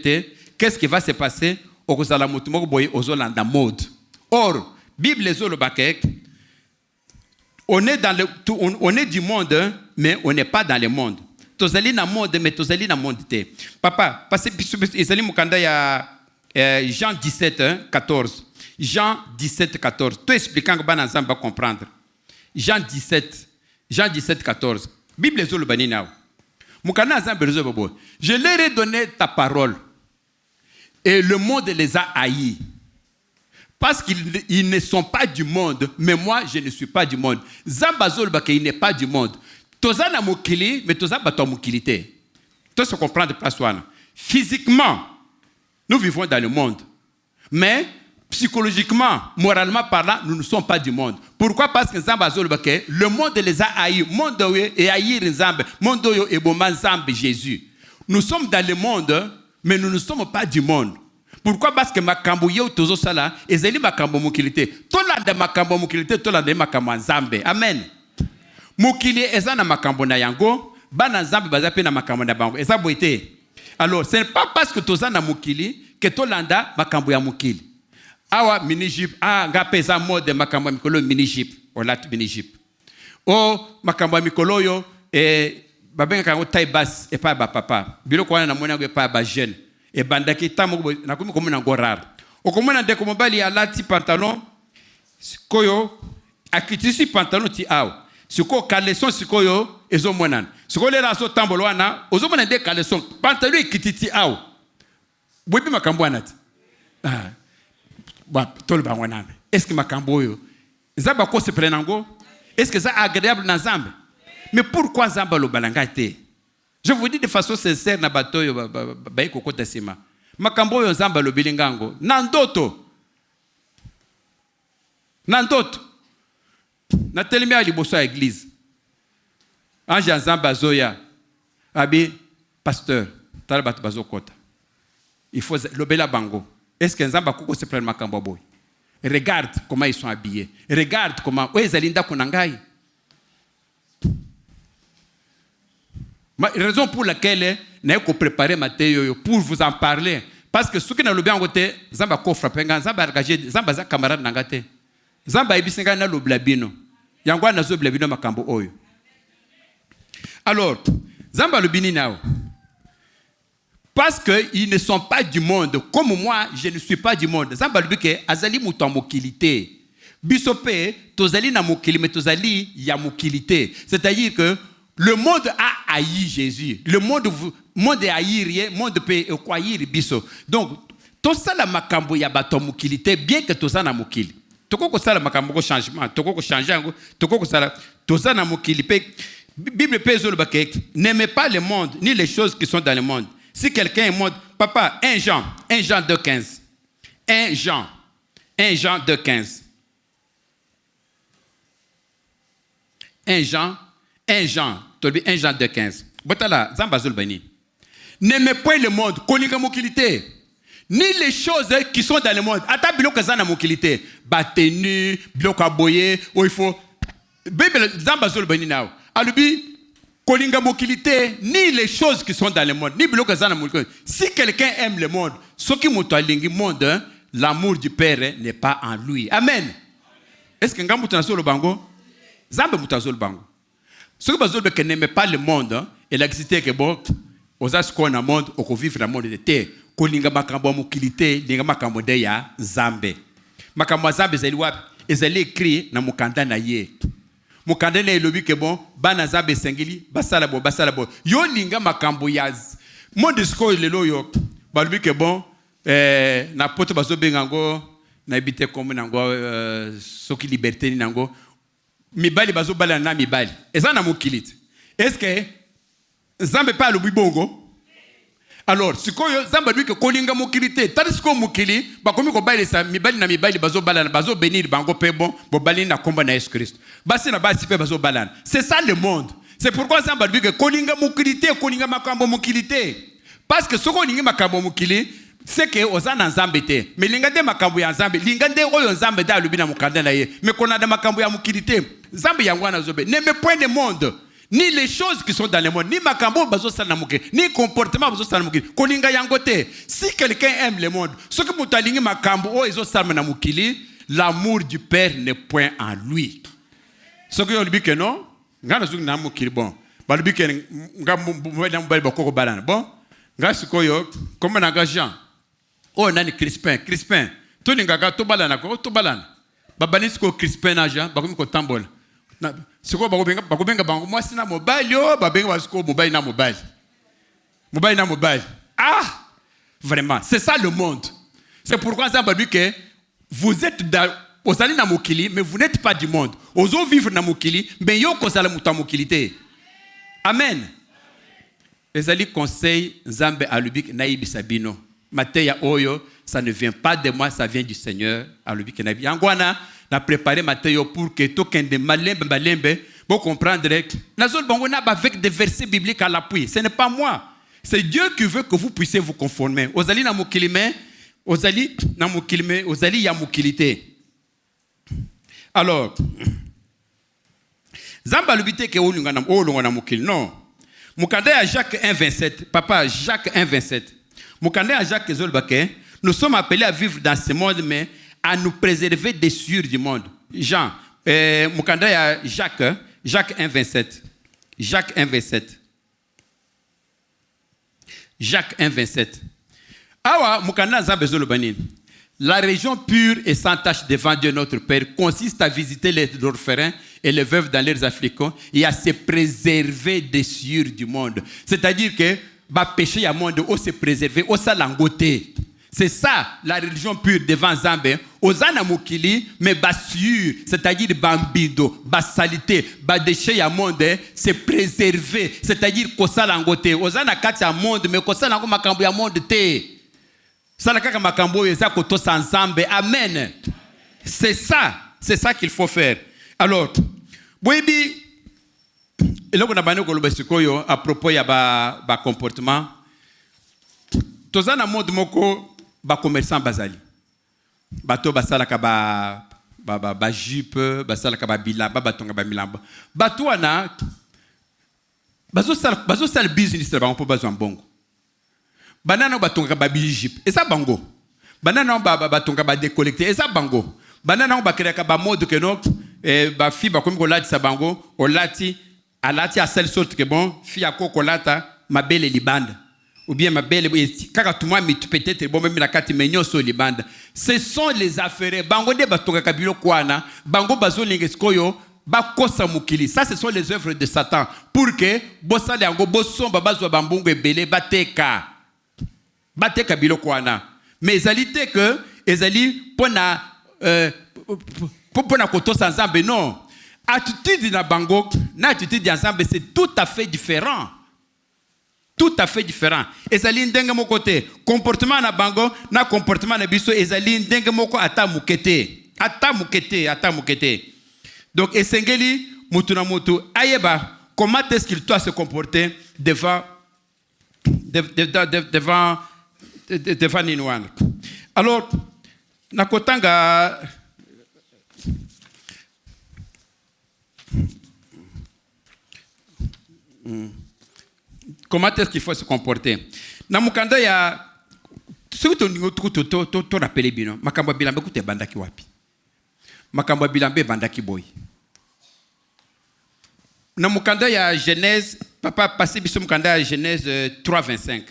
Speaker 3: qu'est-ce qui va se passer? Okozala mutu moko boye ozo landa mode. Or Bible ezolo bakek on est du monde mais on n'est pas dans le monde. Tozali na monde mais tozali na monde te. Papa parce que ezali mukanda ya Jean 17 14. Jean 17 14. Tout expliquant que bana Nzambe va comprendre. Jean 17 14. Bible ezolo bani nawo. Mukanda Nzambe rezo bobo. Je leur ai donné ta parole et le monde les a haïs. Parce qu'ils ne sont pas du monde, mais moi je ne suis pas du monde. Zambazol bake il n'est pas du monde. Toza na mokili, mais toza bato mokilité. tout se comprendre place toi. Physiquement, nous vivons dans le monde. Mais psychologiquement, moralement parlant, nous ne sommes pas du monde. Pourquoi? Parce que le monde les a haïs. Le monde est haïr Nzambe. Le monde est bon Nzambe Jésus. Nous sommes dans le monde, mais nous ne sommes pas du monde. Pourquoi? Parce que makambo yo tozo sala ezeli makambo mukilité. Tolanda makambo mukilité, tolanda makambo Nzambe. Amen. Mukili ezana makambo na yango, bana Nzambe bazape na makambo na bango. Eza boité. Alors, ce n'est pas parce que tozana mukili que tolanda makambo ya mukili. Awa mini-jip, ngape za mode makambo mikolo mini-jip, olat mini-jip. O makambo mikolo yo babenga kango taille basse et pas ba papa. Bilo kwa na mona go pas ba jeune. Et bandaki tamo na kumi komona ngorar. Okomona ndeko mobali alati pantalon sikoyo akitisi pantalon ti aw. Siko caleçon sikoyo ezomona. Siko le raso tambolo wana ozomona de caleçon pantalon ekititi aw. Bobi makambo anati. Est-ce que makambo yo zaba ko se prenango? Est-ce que ça agréable na Nzambe? Mais pourquoi Nzambe lo balangate? Je vous dis de façon sincère na bato yo ba ikokota sima. Makambo yo Nzambe lo bilingango nandoto. Nandoto. Na telemi ali boso à église. Anje Nzambe azoya. Abi pasteur, tala bato bazokota. Il faut lo bela bango. Est-ce que Nzamba koko se prenne makambo boy? Regarde comment ils sont habillés. Regarde comment oezalinda kunangai. Raison pour laquelle n'a ko préparer Matthieu pour vous en parler parce que ce qui na lobi ngote Nzamba ko frapper Nzamba engagé Nzamba za camarade nangate. Nzamba ibisinga na loblabino. Yangwa na zo blabino makambo oyo. Alors, Nzamba lobini nao. Parce qu'ils ne sont pas du monde. Comme moi, je ne suis pas du monde. Zamba lubike azali muto mokilité. Bisope tozali na mokili mais tozali ya mokilité. C'est-à-dire que le monde a haï Jésus. Le monde est haïr, monde peut croire biso. Donc tout ça la makambo ya bato mokilité bien que tout ça na mokili. Toko ko sala makambo ko changement, toko ko changer, toko ko sala tout ça na mokili pe Bible peut zo lubake n'aimez pas le monde ni les choses qui sont dans le monde. Si quelqu'un est mort, papa, 1 Jean 2,15. 1 Jean 2,15. 1 Jean 2,15. Botala, Zambazul Bani. N'aimez pas le monde, koninga mokilité. Ni les choses qui sont dans le monde. Ata biloko zana mokilité. Batenu, biloko aboye, ou il faut. Bible Zambazul Bani now. Alubi. Ni les choses qui sont dans le monde, ni biloko zana mokilité. Si quelqu'un aime le monde, ce qui motoalingi monde, l'amour du Père n'est pas en lui. Amen. Est-ce que ngamu tanaso le bango? Zambe mutazo le bango. Ce que bazol que n'aime pas le monde, et l'existe que bon, osa ce qu'on a monde, on vivre dans le monde de terre. Kolinga makambo mokilité, linga makambo de ya Zambe. Makambo Zambe zeliwa, ezeli écrit na mukanda na ye. Mukanda na elobi ke bon, bana Zambe sengili, basala bo. Yo linga makambo ya monde sko lelo yo, balubi ke bon, na poto bazo bengango, na habité comme nango, soki liberté ni nango. Mibali bazo bala na mibali. Eza na mokilite. Est-ce que Zambe pa lobi bongo? Alors, sikoyo Zambe lui que kolinga mokilite, tali siko mokili, ba komi ko baile sa mibali na mibali bazo bala na bazo bénir bango pe bon, bo bali na komba na Jésus Christ. Basi na basi pe bazo bala. C'est ça le monde. C'est pourquoi Zambe lui que kolinga mokilite, kolinga makambo mokilite. Parce que soko linga makambo mokili, c'est que ozana Nzambe te. Mais linga de makambo ya Nzambe, linga de oyo Nzambe da lobi na mokanda na ye. Mais kona de makambo ya mokilite. Nzambe yango na zobe. N'aime point le monde. Ni les choses qui sont dans le monde, ni makambo bazo sana mokili, ni comportement bazo sana mokili. Kolinga yango te. Si quelqu'un aime le monde, ce que mutalingi makambo o ezo sana na mokili, l'amour du Père n'est point en lui. Ce que yolibi que non, ngana zungi na mokili bon. Balibi que ngam mbali bakoko balana. Bon, ngasi koyo, comme na Jean. Oh nani Crispin. Toni ngaga to balana ko to balana. Babanis ko Crispin na Jean, bakomi ko tambola. Na siko bakobenga bango mwasi na mobile yo, babenga wasiko mobile na mobile. Mobile na mobile. Ah! Vraiment, c'est ça le monde. C'est pourquoi ça dit que vous êtes dans osali na mokili, mais vous n'êtes pas du monde. Ozo vivre na mokili, mais yo kozala muta mokilité. Amen. ezali conseil Nzambe alubik nayibi sabino. Mateya oyo, ça ne vient pas de moi, ça vient du Seigneur alubik nayibi. Yangwana na préparé Mateyo pour que tokende malembe pour comprendre nazol bango na avec des versets bibliques à l'appui. Ce n'est pas moi. C'est Dieu qui veut que vous puissiez vous conformer. Ozali na mukilime, ozali ya mukilité. Alors, Zamba lubite ke olunga na mukili. Non. Mukande à Jacques 1:27. Papa, Jacques 1:27. Mukande à Jacques Zolbake, nous sommes appelés à vivre dans ce monde, mais à nous préserver des souillures du monde. Jean, Mukande à Jacques 1:27. Jacques 1:27. Jacques 1:27. Awa Mukanda Zamba Zolbanin. La région pure et sans tache devant Dieu notre Père consiste à visiter les orphelins et les veuves dans leurs afflictions et à se préserver des souillures du monde. C'est-à-dire que bah péché à monde, on se préserver, on s'alangoter. C'est ça la religion pure devant Zambé. Ozana mukili mais bas souillure, c'est-à-dire bambido, bas salité, bas déchet à monde, se préserver, c'est-à-dire qu'on s'alangoter. Ozana kati à monde mais qu'on s'alango makambo ya monde te. Salakaka makambo yeza koto ensemble. Amen. C'est ça qu'il faut faire. Alors, boyebi eloko na bano koloba sikoyo à propos ya ba comportement. Tozana monde moko ba commerçant bazali. Bato basalaka ba jupe, basalaka ba bilamba, batonga ba milamba. Bato wana bazo sal business ba on peut bazwa mbongo. Banana batonga ba bijip eza bango banana batonga ba décollecter eza bango banana ba créer ba mode que non ba fi ba comme kolati sa bango olati alati à celle sorte que bon fi ya kokolata mabele libanda ou bien mabele kaka tuma mitu peut-être bon même la kati menyo so libanda. Ce sont les affaires bango de batonga kabilo kwana bango bazo lingeskoyo ba kosa mukili. Ça ce sont les œuvres de Satan pour que bosale yango bosomba bazwa bambongo ebele bateka bateka biloko wana mais ezalité que ezali pona kotosa Nzambe. Non, attitude na bango na attitude ya Nzambe c'est tout à fait différent, tout à fait différent. Ezali ndenge moko te comportement na bango na comportement na biso ezali ndenge moko ata mukete. Donc esengeli mutu na mutu ayeba comment est-ce qu'il doit se comporter devant Ninouane. Alors, nakotanga comment est-ce qu'il faut se comporter? Namukanda ya ce que tu rappelles bien, makambo bilambe kute bandaki wapi? Makambo bilambe bandaki boy. Namukanda ya Genèse, papa passé biso mukanda ya Genèse 3:25.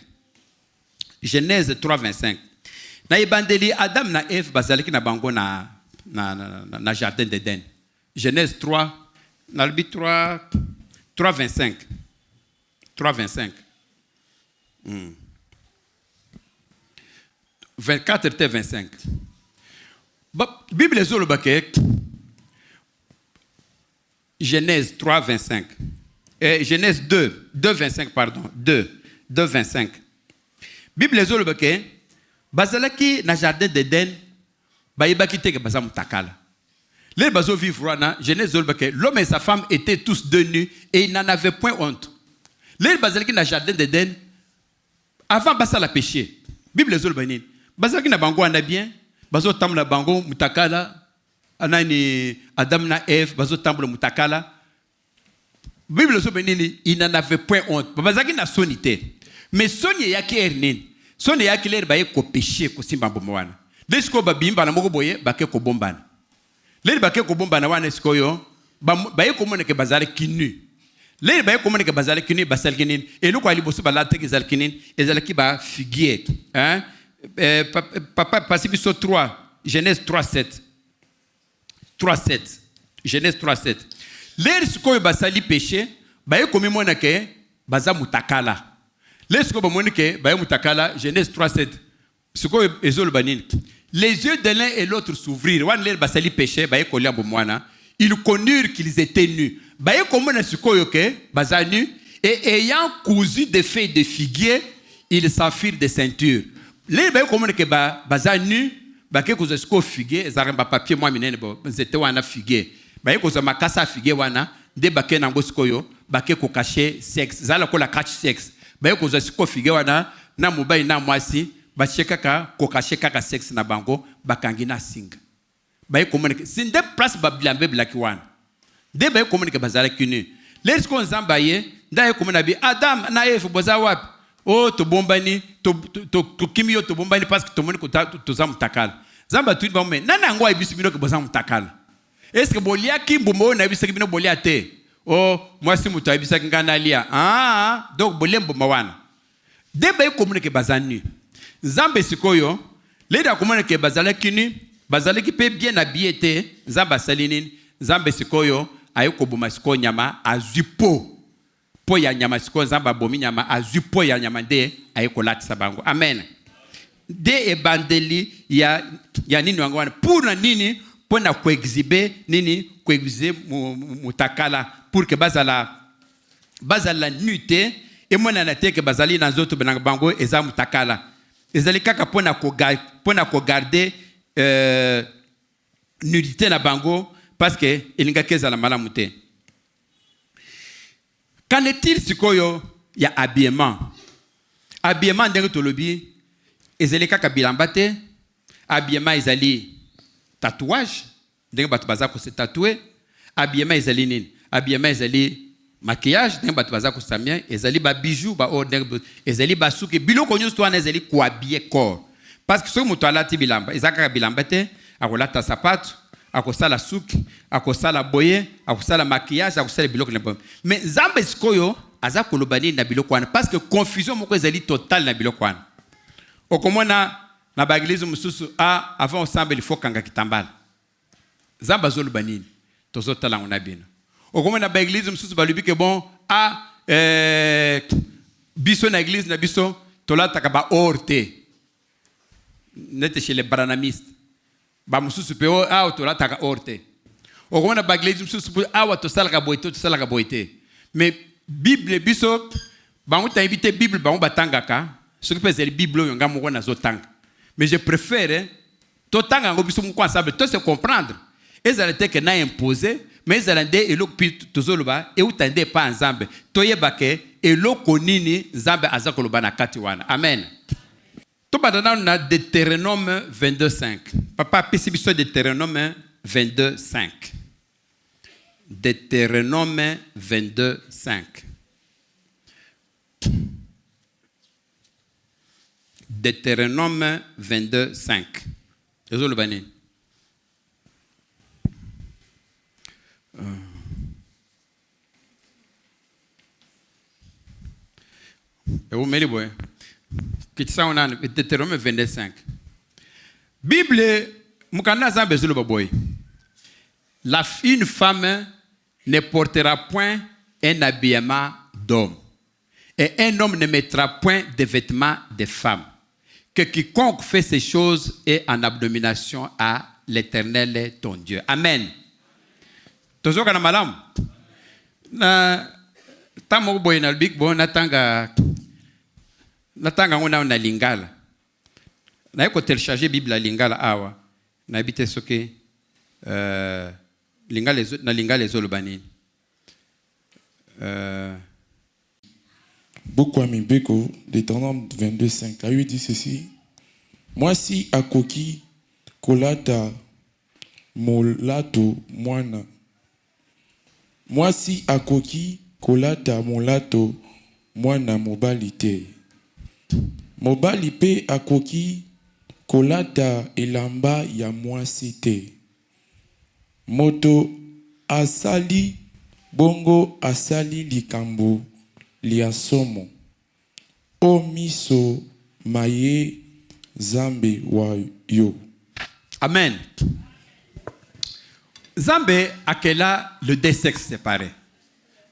Speaker 3: Genèse 3:25. Na ibandeli Adam na Eve bazalaki na bango na jardin d'Éden. Genèse 3 na le 3:25. 3:25. 24 et 25. Bible zolo baké Genèse 3:25. Genèse 2:25 pardon. 2:25. Bible zolo bake bazalaki na jardin d'Éden bayibaki teke bazamu takala. Les bazo vivre na Genèse zolo bake l'homme et sa femme étaient tous de nus et ils n'en avaient point honte. Les bazalaki na jardin d'Éden avant basala péché. Bible zolo bani bazalaki na bango na bien bazo tamla bango mutakala anani Adam na Eve bazo tamla mutakala. Bible zolo bani ils n'en avaient point honte. Bazalaki na sonité. Mais sonye yaki ernin sonye yaki ler baye ko péché ko simba bomwana desko babimba na moko boye bake ko bombana ler bake ko bombana wana eskoyo baye ko moneke bazale kinu ler baye ko moneke bazale kinu basal kinin et loko ali bosu balate ki zal kinin ezalaki ba figuier hein papa pasibiso 3 Genèse 3:7 Genèse 3:7 ler skoyo basali péché baye ko mimona ke baza mutakala. Les Genèse 3:7. Les yeux de l'un et l'autre s'ouvrirent. Ils connurent qu'ils étaient nus. Ils Et ayant cousu des feuilles de figuier, ils s'enfirent des ceintures. Les gens comme que baza nu, ke ko zesko figuier, ezaremba papier moi minene bo, zete wana figuier. Ba ko za makasa figuier wana, de ke na ngoskoyo, ke ko cacher sexe, zala ko la cache sexe. Ba ko zesko figuier wana, na mobile na mwasi, ba cheka ko cacher kaka sexe na bango, bakangina singa. Ba ko moneke, sin de place ba bilambe blaki wana. De ba ko moneke bazala kinu. Les qu'on zambaye, ndaye ko monabi Adam na Eve boza wapi? Oh to bombani, to kimio to bombani parce que to moni ko to zam takala. Zamba tu ba men, nana ngwa ibisu bino ko boza mutakala. Est-ce que bolia kimbo na ibisu bino bolia te? Oh, moi si muto ibisa ngana lia. Ah, donc bolembo mawana. De ba ko moneke bazani. Zambe sikoyo, leda ko moneke bazala kini, bazala ki pe bien habillé te, zamba salinin, zambe sikoyo. Ayoko boma siko nyama azupo po ya nyama siko zamba bomi nyama azupo ya nyama de ayoko latisa bango. Amen. De ebandeli ya nini wangu wana pour na nini pour na koexhibe nini koexhibe mutakala pour que bazala nute et mona na teke bazali na nzoto benanga bango eza mutakala. Ezali kaka pour na ko garder nudité na bango. Parce que il n'y a que ça la malamute. Qu'en est-il sikoyo ya habillement? Habillement dans le lobby, ezali kaka bilambate, habillement ezali tatouage, dans batu baza ko se tatouer, habillement ezali nini? Habillement ezali maquillage, dans batu baza ko samia, ezali ba bijoux, ba order, ezali ba souki, biloko nyuso twana ezali ko habiller corps. Parce que so muto alati bilamba, ezaka bilambate, akolata sapato, akosala suki, akosala boye, akosala maquillage, akosala biloko na bon. Mais zambe sikoyo aza kolobani na biloko wana parce que confusion moko ezali total na biloko wana. Okomona na baglize mususu avant ensemble il faut kanga kitambala. Zamba zolobani tozo tala ngona bino. Okomona na baglize mususu balubi ke bon biso na église na biso tolata ka ba orte. Nete chez les branamistes. Ba mususu pe autola taka orte. Okona baglise mususu pe to salaka boite. Mais Bible biso ba muta invité Bible ba batangaka, ce que peut Bible yonga mo na zotanga. Mais je préfère to tanga ngo biso mko ensemble to se comprendre. Ezalate que na imposer, mais ezalande eloko pi tozoloba e utande pa ensemble. Toyebake eloko nini nzambe azakoloba na kati wana. Amen. Tout maintenant, on a Deutéronome 22.5. Papa, pisibiso Deutéronome 22.5. Deutéronome 22.5. Deutéronome 22.5. Désolé, Bani. Et vous mettez le on a Deutéronome 25. Bible, une femme ne portera point un habillement d'homme. Et un homme ne mettra point de vêtements de femme. Que quiconque fait ces choses est en abomination à l'Éternel ton Dieu. Amen. Toujours quand malam. Na tamo boy na big bon natanga ngona na lingala. Na yako télécharger Bible la lingala awa. Na habite soke lingala ezolobani.
Speaker 4: Bokwami Beko, Deutéronome 22.5. A lui dit ceci. Moi si akoki kolata molato mwana. Moi si akoki kolata molato mwana mobali te. Mobali pe akoki kolata elamba ya mwasi te. Moto asali bongo asali likambo liasomo. O miso maye zambe wa yo.
Speaker 3: Amen. Zambe akela le deux sexes séparés.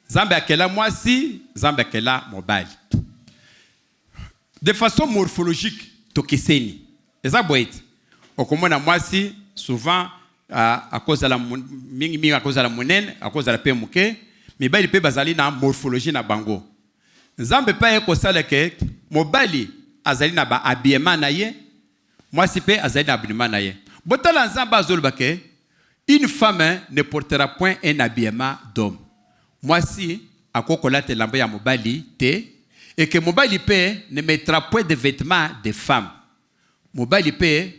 Speaker 3: Zambe akela mwasi, zambe akela mobali. De façon morphologique, tokiseni. Eza boite. Okomona mwasi souvent à cause de la mingi à cause de la monene, à cause de la pemuke, mais bali pe bazali na morphologie na bango. nzambe pa ye kosala ke mobali azali na ba habillement na ye mwasi pe azali na habillement na ye botala nzambe azoloba ke une femme ne portera point un habillement d'homme mwasi akokolata elamba ya mobali te et que mobali pe ne mettra point de vêtements de femme mobali pe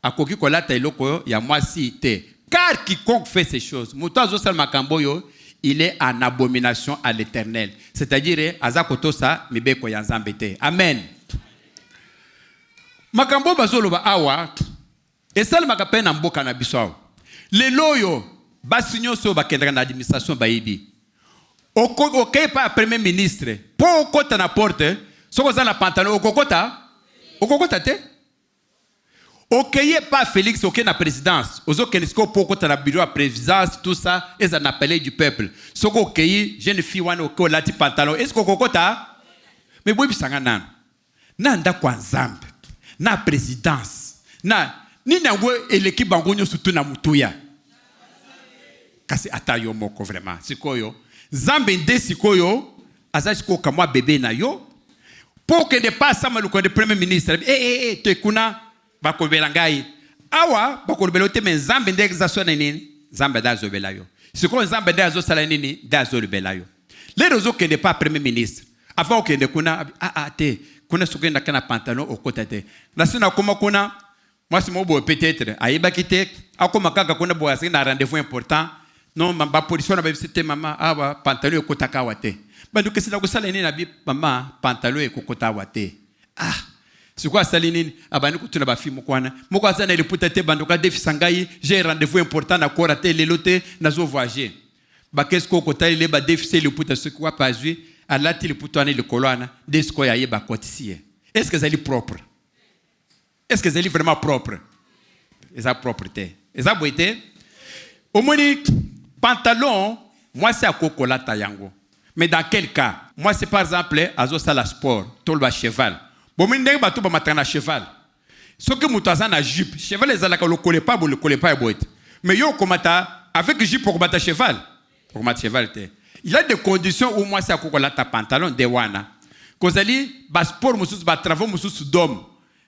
Speaker 3: akoki kolata eloko ya mwasi te car quiconque fait ces choses moto azosala makambo yo il est en abomination à l'Éternel. C'est-à-dire, azakotosa mibeko ya nzambe te. Amen. Makambo bazoloba awa, esal makape na mboka na biso awa. Lelo yo, basinyo so bakendaka na administration bayibi. Okei pa premier ministre, po okota na porte, soko za na pantalon, okokota te? Okeye pas Félix, ok na présidence. Ozo kenisko poko ta na bureau à présidence, tout ça, et ça n'appelait du peuple. Soko okeye, jeune fille wana oko lati pantalon. Est-ce qu'on ta? Mais boy bisanga nan. Nanda kwa nzambe. Na présidence. Na ni na we eleki bangonyo sutu na mutuya. Kasi atayo moko vraiment. Sikoyo. Nzambe nde sikoyo, azachi ko kamwa bébé na yo. Pour que ne pas ça maluko de premier ministre. Te kuna bakolobela ngai awa bakolobela te mais nzambe nde exasona nini nzambe dazobela yo siko nzambe dazosala nini dazolobela yo lero zokende pas premier ministre avant okende kuna te kuna sokenda kana pantalon okota te na sina koma kuna mwasi mobo peut-être ayebaki te akoma kaka kuna bo asina rendez-vous important non ba position na ba visite mama awa pantalon okota ka wate banduke sina kusala nini na bi mama pantalon ekokota wate c'est quoi ça linine abani kutuna ba film kwana moko azana ile putate bandoka defisa ngai j'ai rendez-vous important na korate lelote nazo voyager ba qu'est-ce qu'on kota ile ba defisa ile puta ce quoi pas vu alati le putana ile kolwana desko ya ye ba kotisie est-ce que ça est propre est-ce que ça est vraiment propre est-ce propreté est-ce boité au moins pantalon moi c'est à kokolata yango mais dans quel cas moi c'est par exemple azo sala sport tolba cheval bon ndenge bato ba matana cheval soki muto aza na jupe cheval ezalaka le colle pas et boîte mais yo komata avec jupe pour battre cheval te il y a des conditions où moi c'est akokola ta pantalon de wana kozali ba sport mususu ba travaux mususu d'homme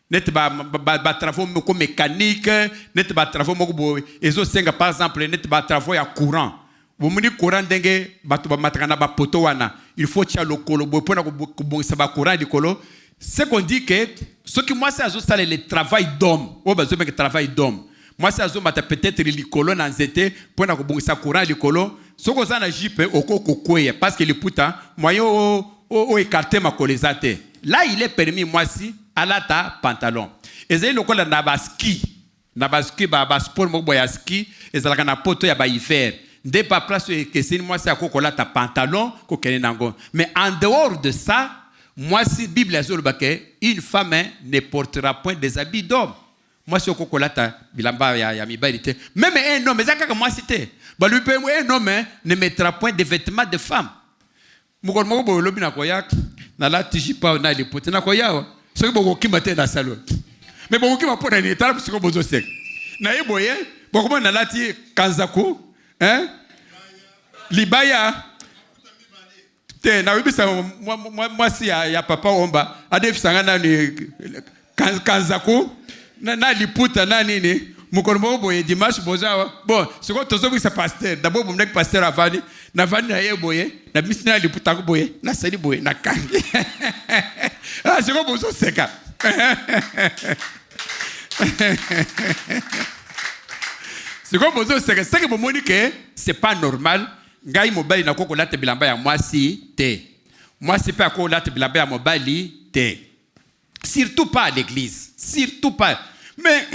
Speaker 3: net ba travaux ko mécanique net ba travaux moko boy ezo senga par exemple net ba travaux ya courant bomuni courant ndenge bato ba matana ba poto wana il faut tia le kolo boy pona ko bongisa ba courant dikolo. C'est qu'on dit que ce qui moi c'est à le travail d'homme, ou bien le travail d'homme. Moi c'est à peut-être les colons en zété pour na ko sa courant les colons. Ce qu'on a na jipe okokokwe parce que les puta moyen o écarter ma colésate. Là il est permis moi si à la ta pantalon. Et c'est le col na baski ba sport mo boya ski et ça na poto ya ba hiver. Dès pas place que c'est moi c'est à kokola ta pantalon ko kene nango. Mais en dehors de ça moi, si la Bible est une femme ne portera point des habits d'homme. Moi, si on kokolata bilamba ya mibalite. Même un homme, mais ça moi c'était. Bah lui un homme ne mettra point de vêtements de femme. Mukon moko bo lobi na koyak na la tijipa na lipote na koyawa. Ce que boko kimate na salon. Mais boko kimate na ni tala parce que bozo sek. Na yeboye boko na lati kanzaku, hein? Libaya na wibisa moi si ya papa omba adefisanga na ni kanzako na liputa na nini mukono boye dimanche bozawa bon ce que tozo bisa pasteur d'abord bon nek pasteur avani na vani na yeboye na bisina liputa ko boye na sali boye na kangi ce que bozo seka ce que bozo seka c'est que bomoni que c'est pas normal. Ngai mobali na koko late bilamba ya mwasi te. Mwasi pe akoko late bilamba ya mobali te. Surtout pas à l'église. Surtout pas. Mais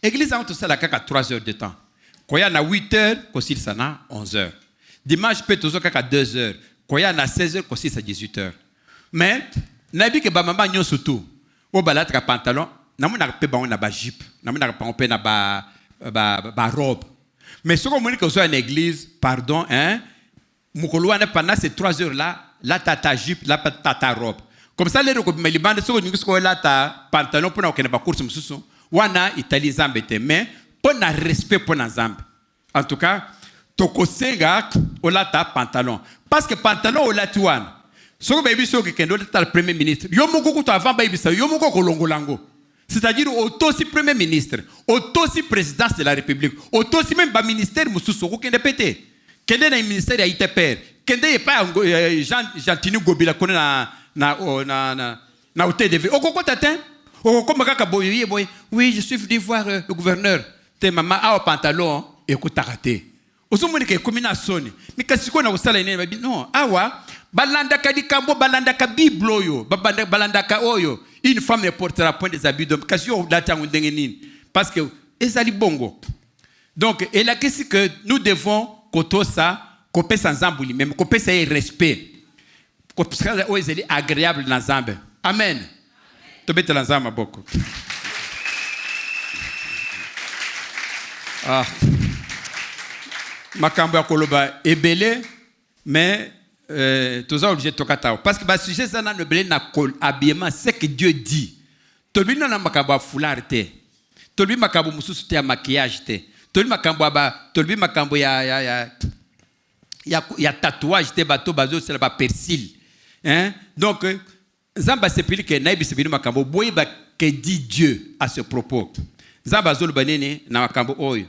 Speaker 3: l'église a tout ça la kaka 3 heures de temps. Koya na 8 heures, kosil sana 11 heures. Dimanche pe tozo kaka 2 heures. Koya na 16 heures, kosil sa 18 heures. Mais nabi ke ba mama nyoso tout. O balate ka pantalon, namuna pe ba on na ba jupe, namuna pa on pe na ba robe. Mais ce qu'on me dit que soit une église, pardon, hein, Mukoluane pendant ces 3 heures-là, là, t'as ta jupe, là, t'as ta robe. Comme ça, les recommandations, mais les bandes, ce qu'on là, t'as pantalon pour qu'on ait pas course, wana Italie zambete, mais pour un respect pour un zambe. En tout cas, toko senga, on là, t'as pantalon. Parce que pantalon, on là, tu vois, Soko baby so kendo ta le premier ministre. Yo moko ko avant baby sa yo moko ko longolango. C'est-à-dire auto si premier ministre, auto si présidence de la République, auto si même ba ministère mususu ko kende pété. Kende na ministère ya ITPR. Kende pas Jean-Tini Gobila kone na OTDV. Okoko tatin. Okoko makaka boye boy. Oui, je suis venu voir le gouverneur. Te mama a pantalon écoute raté. Osumuni ke komina soni. Mikasiko na usala ine babi non. Awa balanda ka dikambo balanda ka biblo yo. Balanda ka oyo. Une femme ne portera point des habits d'homme. Kasio data ndenge nini. Parce que ezali bongo. Donc et la question que nous devons koto ça kopé sans zambuli même kopé ça respect. Kopé ça ezali agréable na zambe. Amen. Tobete la zamba boko. Ah. Makambo ya koloba ebele mais tous obligé tokata parce que ba sujet ça na ebele na habillement c'est que Dieu dit. Tolbi na makambo foulard te. Tolbi makambo mususu te maquillage te. Tolbi makambo ya tatouage te bato bazo c'est ba persil. Hein? Donc Zamba sepili ke na ibisibini makambo boye ba que dit Dieu à ce propos. Zamba zolo banene na makambo oyo.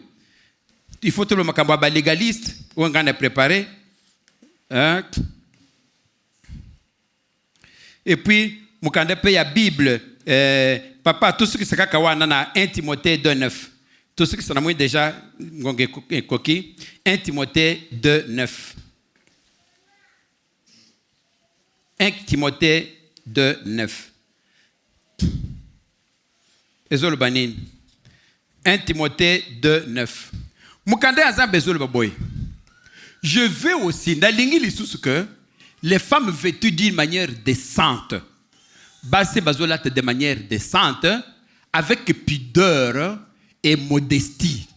Speaker 3: Il faut tout le makambo ba légaliste ou on a préparé. Hein? Et puis mukande pe ya Bible papa tout ce qui saka kawana na 1 Timothée 2:9. Tout ce qui ça moi déjà ngonge koki 1 Timothée 2:9. 1 Timothée 2:9. Ezolo banin 1 Timothée 2:9. Mukande azam bezolo baboy. Je veux aussi nalingi lisusu que les femmes vêtues d'une manière décente, basées bazola de manière décente, avec pudeur et modestie,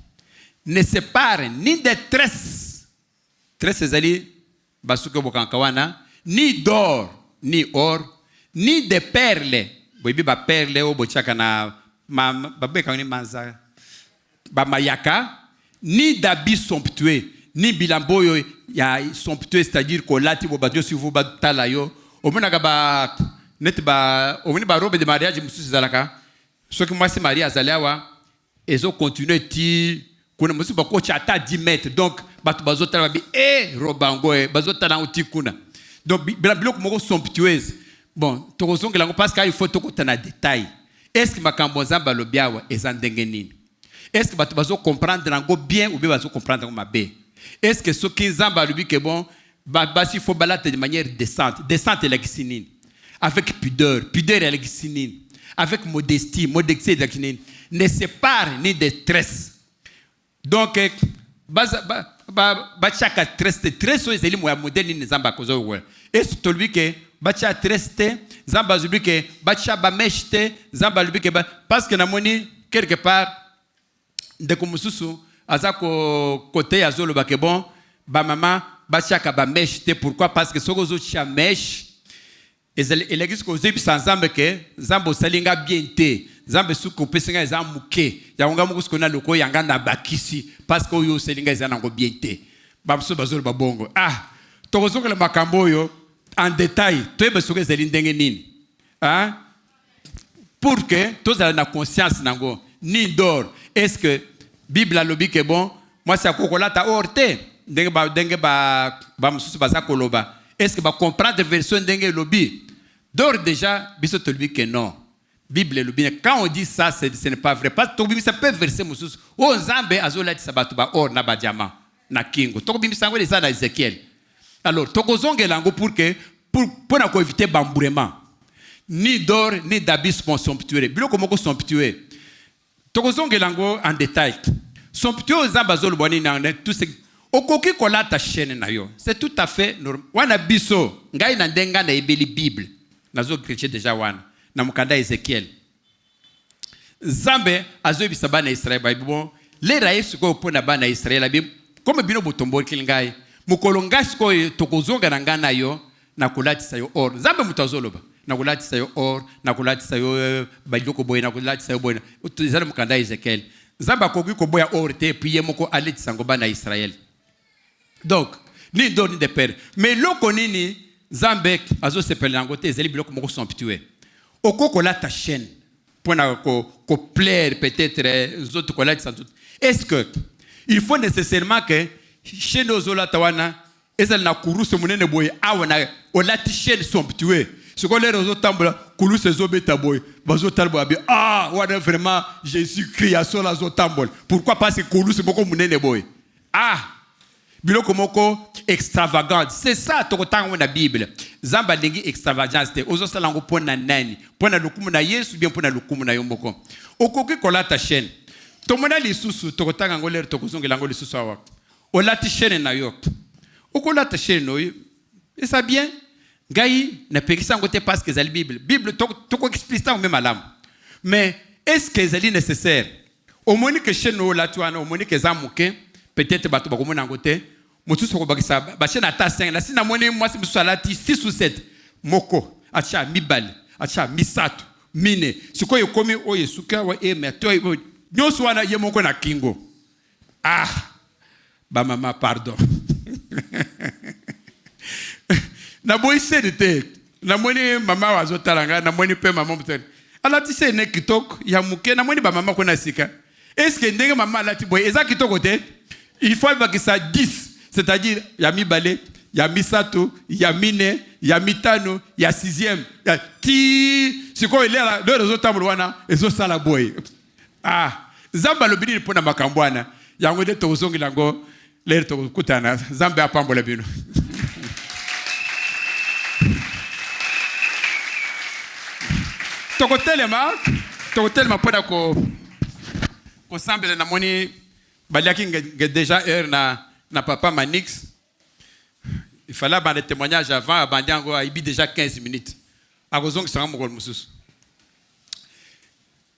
Speaker 3: ne séparent ni des tresses, tresses ezali basuke bokankawana, ni d'or, ni or, ni des perles. Boibi ba perle o bochaka na babeka ni manza ba mayaka, ni d'habits somptueux, ni bilamboyo ya somptueux, c'est-à-dire que lati bo badio si vous batala yo, o menaka ba net ba o meni ba robe de mariage mususu zalaka. Ce que moi c'est Maria Zaliawa, ezo continuer ti kuna mususu ba ko chata 10 mètres. Donc batu bazotala bi robango bazotala uti kuna. Donc biloko moko somptueuse. Bon, tozongela parce qu'il faut tokota na détail. Est-ce que makambo zamba lobiawa ezandenge nini? Est-ce que batu bazo comprendre nango bien ou bien bazo comprendre nango mabe? Est-ce que ce qui zamba lobi que bon basi faut balate de manière décente, décente la kisinine. Avec pudeur la kisinine. Avec modestie la kisinine. Ne sépare ni de stress. Donc chaka stress so ezeli moya modèle ni zamba kozo wala. Est-ce que tolbi que bacha treste zamba zubi que bacha ba meshte zamba lubi que parce que na moni quelque part de kumususu azako côté azolo ba que bon ba maman bacha ka ba meshte pourquoi parce que soko zo cha mesh il existe que zebi sans zamba que zambo salinga bien te zambe suko pesinga zamuke ya nga muko skona loko yanga na bakisi parce que yo salinga za nango bien te ba mso bazolo ba bongo tokozoka le makambo yo en détail, tu es besoin de l'indenge nini, hein? Pour que tous aient la conscience nango ni d'or. Est-ce que Bible a lobby que bon, moi c'est à kokola ta orte, dengue ba mususu baza koloba. Est-ce que ba comprendre version dengue lobby? D'or déjà, biso te lobby que non. Bible lobby. Quand on dit ça, ce n'est pas vrai. Parce que ça peut verser mususu. Oh zambe azola ti sabatu ba or na ba diamant na kingo. To bimi sangwe ça na Ézéchiel. Alors, tokozongelango pour éviter bambourement. Ni d'or, ni d'habits somptueux. Biloko moko somptueux. Tokozongelango en détail. Somptueux zambazolo boni na tout ce okoki kola ta chaîne na yo. C'est tout à fait normal. Wana biso, ngai na ndenga na ebeli Bible. Nazo chrétien déjà wana. Na mukanda Ézéchiel. Zambe azo bisa bana Israël ba bon. Les raïs ko pona bana Israël abi comme bino botombo kilingai. Mukolongas ko tokozonga na ngana yo na kulatisa yo or zambe mutazoloba na kulatisa yo or na kulatisa yo bajoko boy na kulatisa yo boy utizana mukanda Ezekiel zamba koki ko boya or te puis moko aleti sango bana Israël. Donc ni doni de père mais loko nini Zambek, azo sepele nangote, ezeli biloko moko somptueux. Oko la ta chaîne, pour ko plaire peut-être aux autres collègues sans doute. Est-ce que il faut nécessairement que chez nos zola tawana, ezali na kurusu munene boy, awana, o la ti chaîne somptueux. Ce qu'on les réseaux tambola, kurusu ezobeta boy, bazo talbo abi, ah, ouais vraiment Jésus-Christ a sur la zo tambol. Pourquoi parce que kurusu moko munene boy? Ah! Biloko moko extravagante. C'est ça tokotanga na Bible. Zamba lengi extravagance te. Ozo salango pona nani? Pona lukumu na Yesu bien pona lukumu na yomboko. Okoki kolata chaîne. Tomona lisusu tokotanga ngolere tokozongela ngoli lisusu awa. Olati chaîne na yo. Okolata chaîne no. Et ça bien. Ngai na pekisa ngote parce que zali Bible. Bible toko explicita même alam. Mais est-ce que zali nécessaire? Au moins que chaîne no la tuana, au moins que zamuke peut-être bato bakomona ngote motuso ko bakisa ba chaîne ata 5 na sina mone mwasi musalati 6 ou 7 moko acha mibali acha misato mine sikoyo komi oye suka wa meto nyoso wana ye moko na kingo ah ba mama pardon na boy sedete na mone mama wazotalanga na mone pe mama mutene alati se ne kitoko ya muke na mone ba mama kona sika est-ce que ndenge mama alati boy eza kitoko te. Il faut que ça 10, c'est-à-dire il y a mi balé, il y a mi sato, il y a mine, il y a mitano, il y a 6e, il y a ti, c'est quoi il est là, le réseau tambourwana, et ça sala boy. Ah, zamba le bini pour na makambwana, il y a un de tozongi lango, l'air to kutana, zamba apambola bino. Tokotelema pour ko semble na moni. Baliaki déjà heure na papa Manix. Il fallait avoir des témoignages avant, abandiango a ibi déjà 15 minutes. A raison que ça m'a mususu.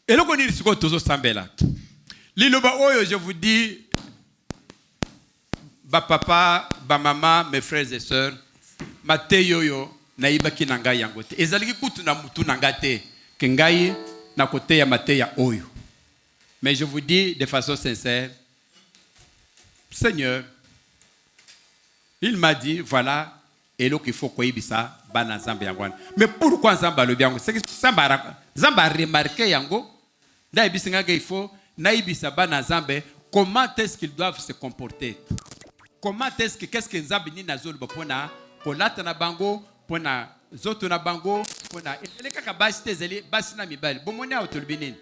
Speaker 3: Et le koni siko tozo sambela. Liloba oyo je vous dis ba papa, ba maman, mes frères et sœurs, mateyo yo na ibaki nanga yangote. Ezaliki kutu na mutu nangate kengai na kote ya mateya oyo. Mais je vous dis de façon sincère, Seigneur, il m'a dit, voilà, et là qu'il faut qu'on y ça, bana zamba yango. Mais pourquoi zamba le biango? C'est que zamba remarqué yango. Là il faut naibisa bana zamba. Comment est-ce qu'ils doivent se comporter? Comment est-ce que qu'est-ce que zamba ni nazol bapona kolata na bango pona zoto na bango pona ele kaka basite zeli basina mibali. Bomoni autolbinin.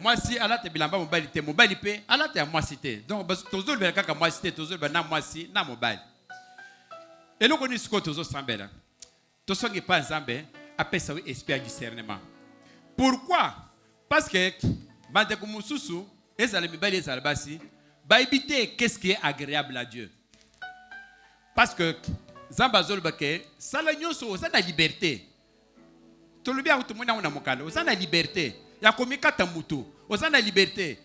Speaker 3: Moi si alate bilamba mobali te mobali pe alate ya moi cité donc tozol bela kaka moi cité tozol bana moi si na mobali et loko ni siko tozo sambela to songi pa nzambe apesa wi esprit discernement. Pourquoi? Parce que bande ko mususu ezala mibali ezala basi ba éviter qu'est-ce qui est agréable à Dieu. Parce que zamba zol bake sala nyoso za na liberté to lubia utumuna una mokanda za na liberté. Ya komikata mutu ozana liberté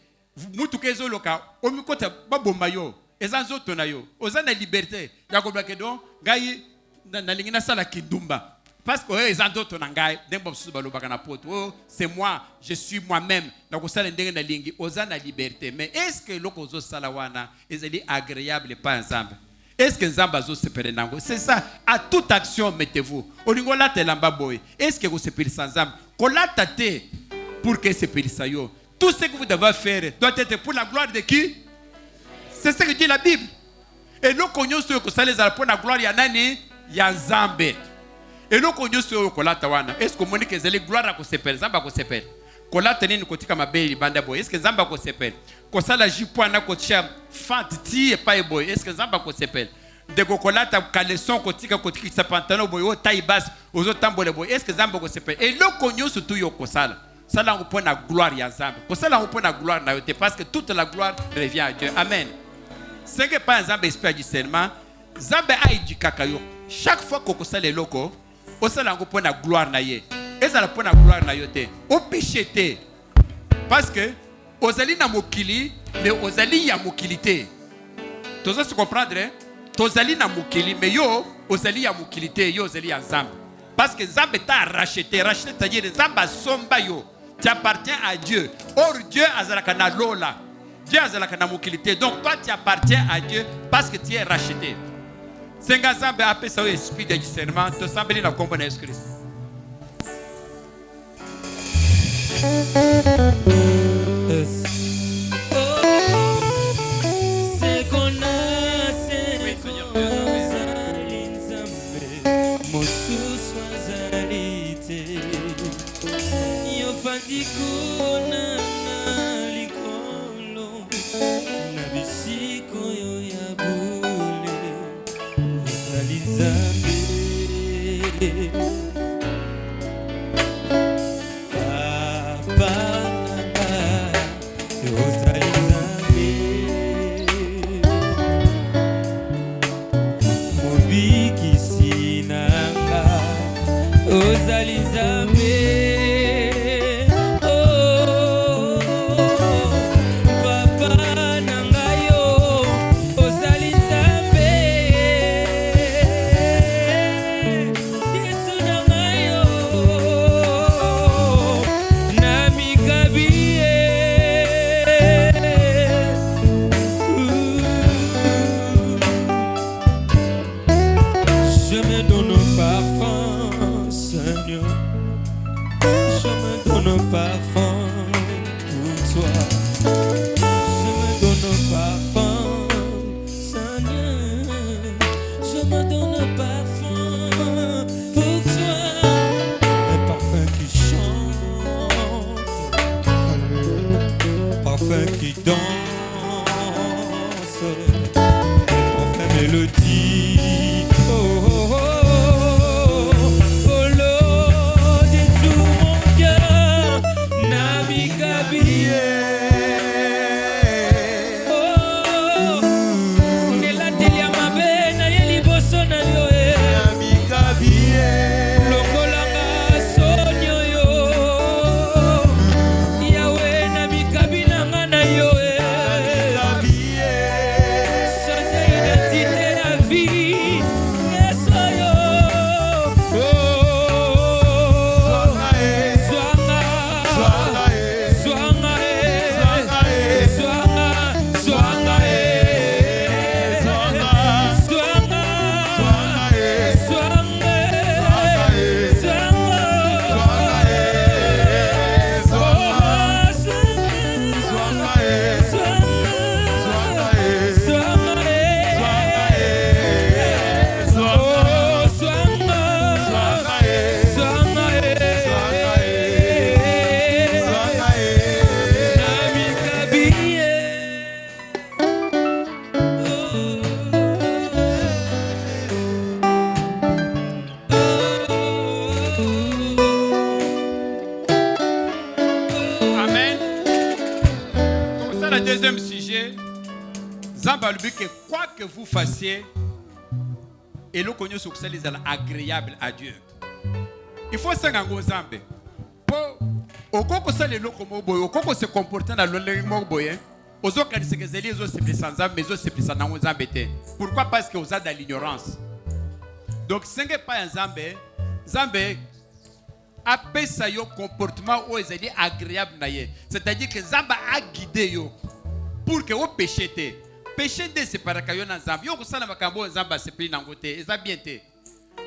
Speaker 3: mutu kezoloka omikota babomba yo ezanzoto na yo ozana liberté ya koblake don ngai na lingina sala kindumba parce que ezanzoto na ngai dembo susu balobaka na poto oh c'est moi je suis moi-même na kosala ndenge na lingi ozana liberté. Mais est-ce que loko zo sala wana ezali agréable pas ensemble? Est-ce que nzamba zo sepere nango? C'est ça, à toute action mettez-vous olingola telamba boy. Est-ce que vous sepere sans ensemble kolata te pour que ce périssayo. Tout ce que vous devez faire doit être pour la gloire de qui? C'est ce que dit la Bible. Et nous connaissons que ça les a pour la gloire ya nani ya Nzambe. Et nous connaissons que la tawana. Est-ce que vous que c'est la gloire à ko sepel Nzamba ko sepel. Ko la teni ni kotika mabeli banda boy. Est-ce que Nzamba ko sepel? Ko sala jipwa na ko tia fantiti e pa boy. Est-ce que Nzamba ko sepel? De ko kolata kaleson kotika sa pantalon boy o taille basse aux autres tambole boy. Est-ce que Nzamba ko sepel? Et nous connaissons tout yo ko sala. Ça là on prend la gloire ya Nzambe. Pour ça là on prend la gloire na yote parce que toute la gloire revient à Dieu. Amen. C'est que pas Nzambe esprit discernement, Nzambe a éduqué yo. Chaque fois qu'on sala loko, on sala on prend la gloire na ye. Et ça la prend la gloire na yote. Au péché te. Parce que ozali na mokili mais ozali ya mokilité. Tu dois se comprendre hein? Tozali na mokili mais yo ozali ya mokilité, yo ozali ya Nzambe. Parce que Nzambe t'a racheté, c'est-à-dire Nzambe somba yo. Tu appartiens à Dieu. Or Dieu azalaka na lola. Dieu azalaka na mokilité. Donc toi tu appartiens à Dieu parce que tu es racheté. senga nzambe apesa yo esprit de discernement tosambeli na kombo na Yesu Kristo. Deuxième sujet, que quoi que vous fassiez, et le connu sur celle est agréable à Dieu. Il faut s'engager Zambé. Pour au coco ça les locaux boy, au coco se comporter dans le langue boy. Aux autres qui se disent les autres c'est plus sans Zambé, mais autres c'est plus sans Zambé. Pourquoi? Parce que vous êtes dans l'ignorance. Donc ce n'est pas un Zambé, Zambé appelle ça un comportement où ils sont agréable. C'est-à-dire que Zamba a guidé yo pour que vous péchez. Péché c'est par que vous Zamba. Yo kusala makambo Zamba c'est pris nangote. Et ça bien te.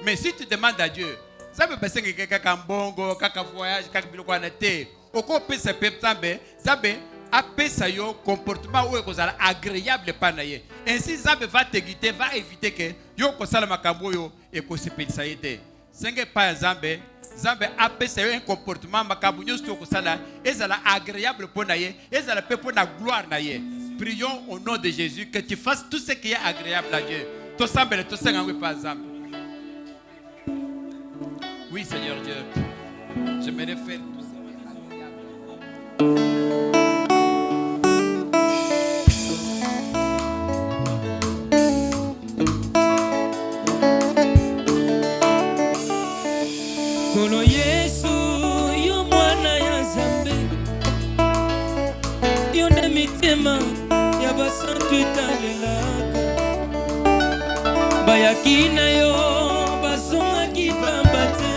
Speaker 3: Mais si tu demandes à Dieu, ça veut pas dire que kaka mbongo, kaka voyage, kaka biloko na te. Oko pesa pep Zamba, Zamba appelle ça un comportement où vous êtes agréable par naye. Ainsi Zamba va te guider, va éviter que yo kusala makambo yo et que se péché ça été. Ce n'est pas Zambé. Zambé a fait un comportement agréable pour naye, et ça peut pour la gloire naye. Prions au nom de Jésus que tu fasses tout ce qui est agréable à Dieu. Tout ça, tout ça, pas Zambé. Oui, Seigneur Dieu, j'aimerais faire tout ça.
Speaker 5: Kono Yesu yo mwana ya Nzambe yo na mitema ya basantu etalelaka bayaki na yo bazongaki pamba te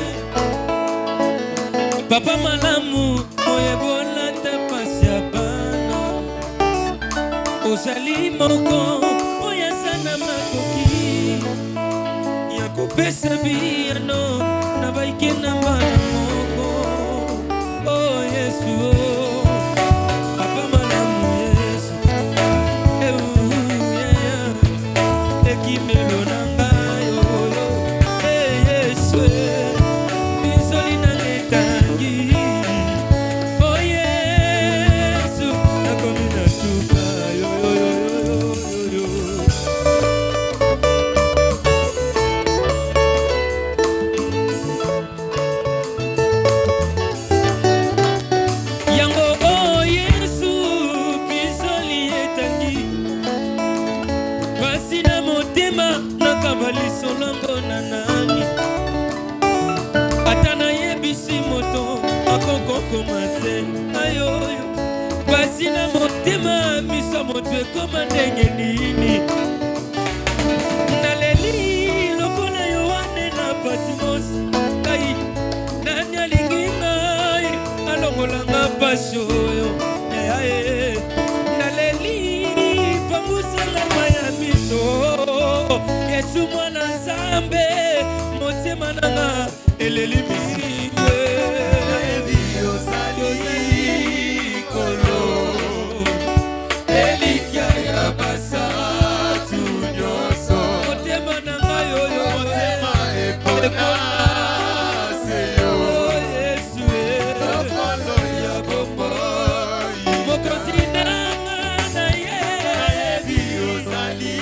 Speaker 5: papa malamu oyebola ta pasi ya bana ozali moko oyo aza na makoki pesa biyano na baike na mbala moko. Oh Yesu, oh papa malamu Yesu, ekimelo na ngai oyo. Yesu, bizoli na ngetangi. Oh Yesu, nakomi na suka yo. Yango oh Yesu, bizoli etangi. Basi na motema nakabali solongo na nani. Ata nayebisi moto akokokoma te. Ayoyo basi na motema miso moto ekoma ndenge nini. Naleli lokola Yohane na Patmos. Ai nani alingi ngai alongolanga pasi oyo. Naleli pamusalama ya miso. Yesu mwana Nzambe motema nanga eleli mingi. Ozali kolo elikia ya basatu nyonso. Motema nanga yoyo motema epona seyo. Oh Yesu lokolo ya bomoi. Mokonzi nanga na ye ozali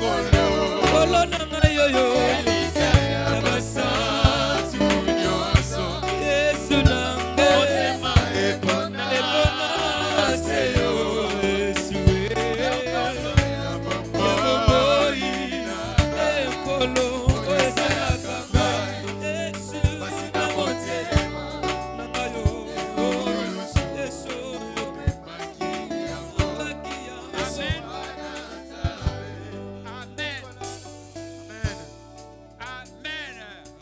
Speaker 5: kolo kolo nanga yoyo elikia ya basatu nyonso. Yesu nanga motema epona seyo. Yesu lokolo ya bomoi. Ekolo esalaka ngai. Yesu basina motema nanga yo. Yesu baki ya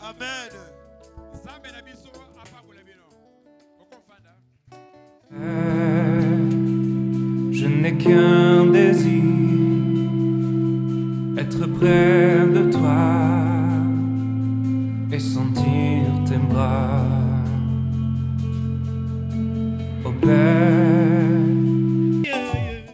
Speaker 3: Amen. Nzambe na biso apakola bino. Okofanda.
Speaker 1: Je n'ai qu'un désir, être près de toi et sentir tes bras. Oh Père,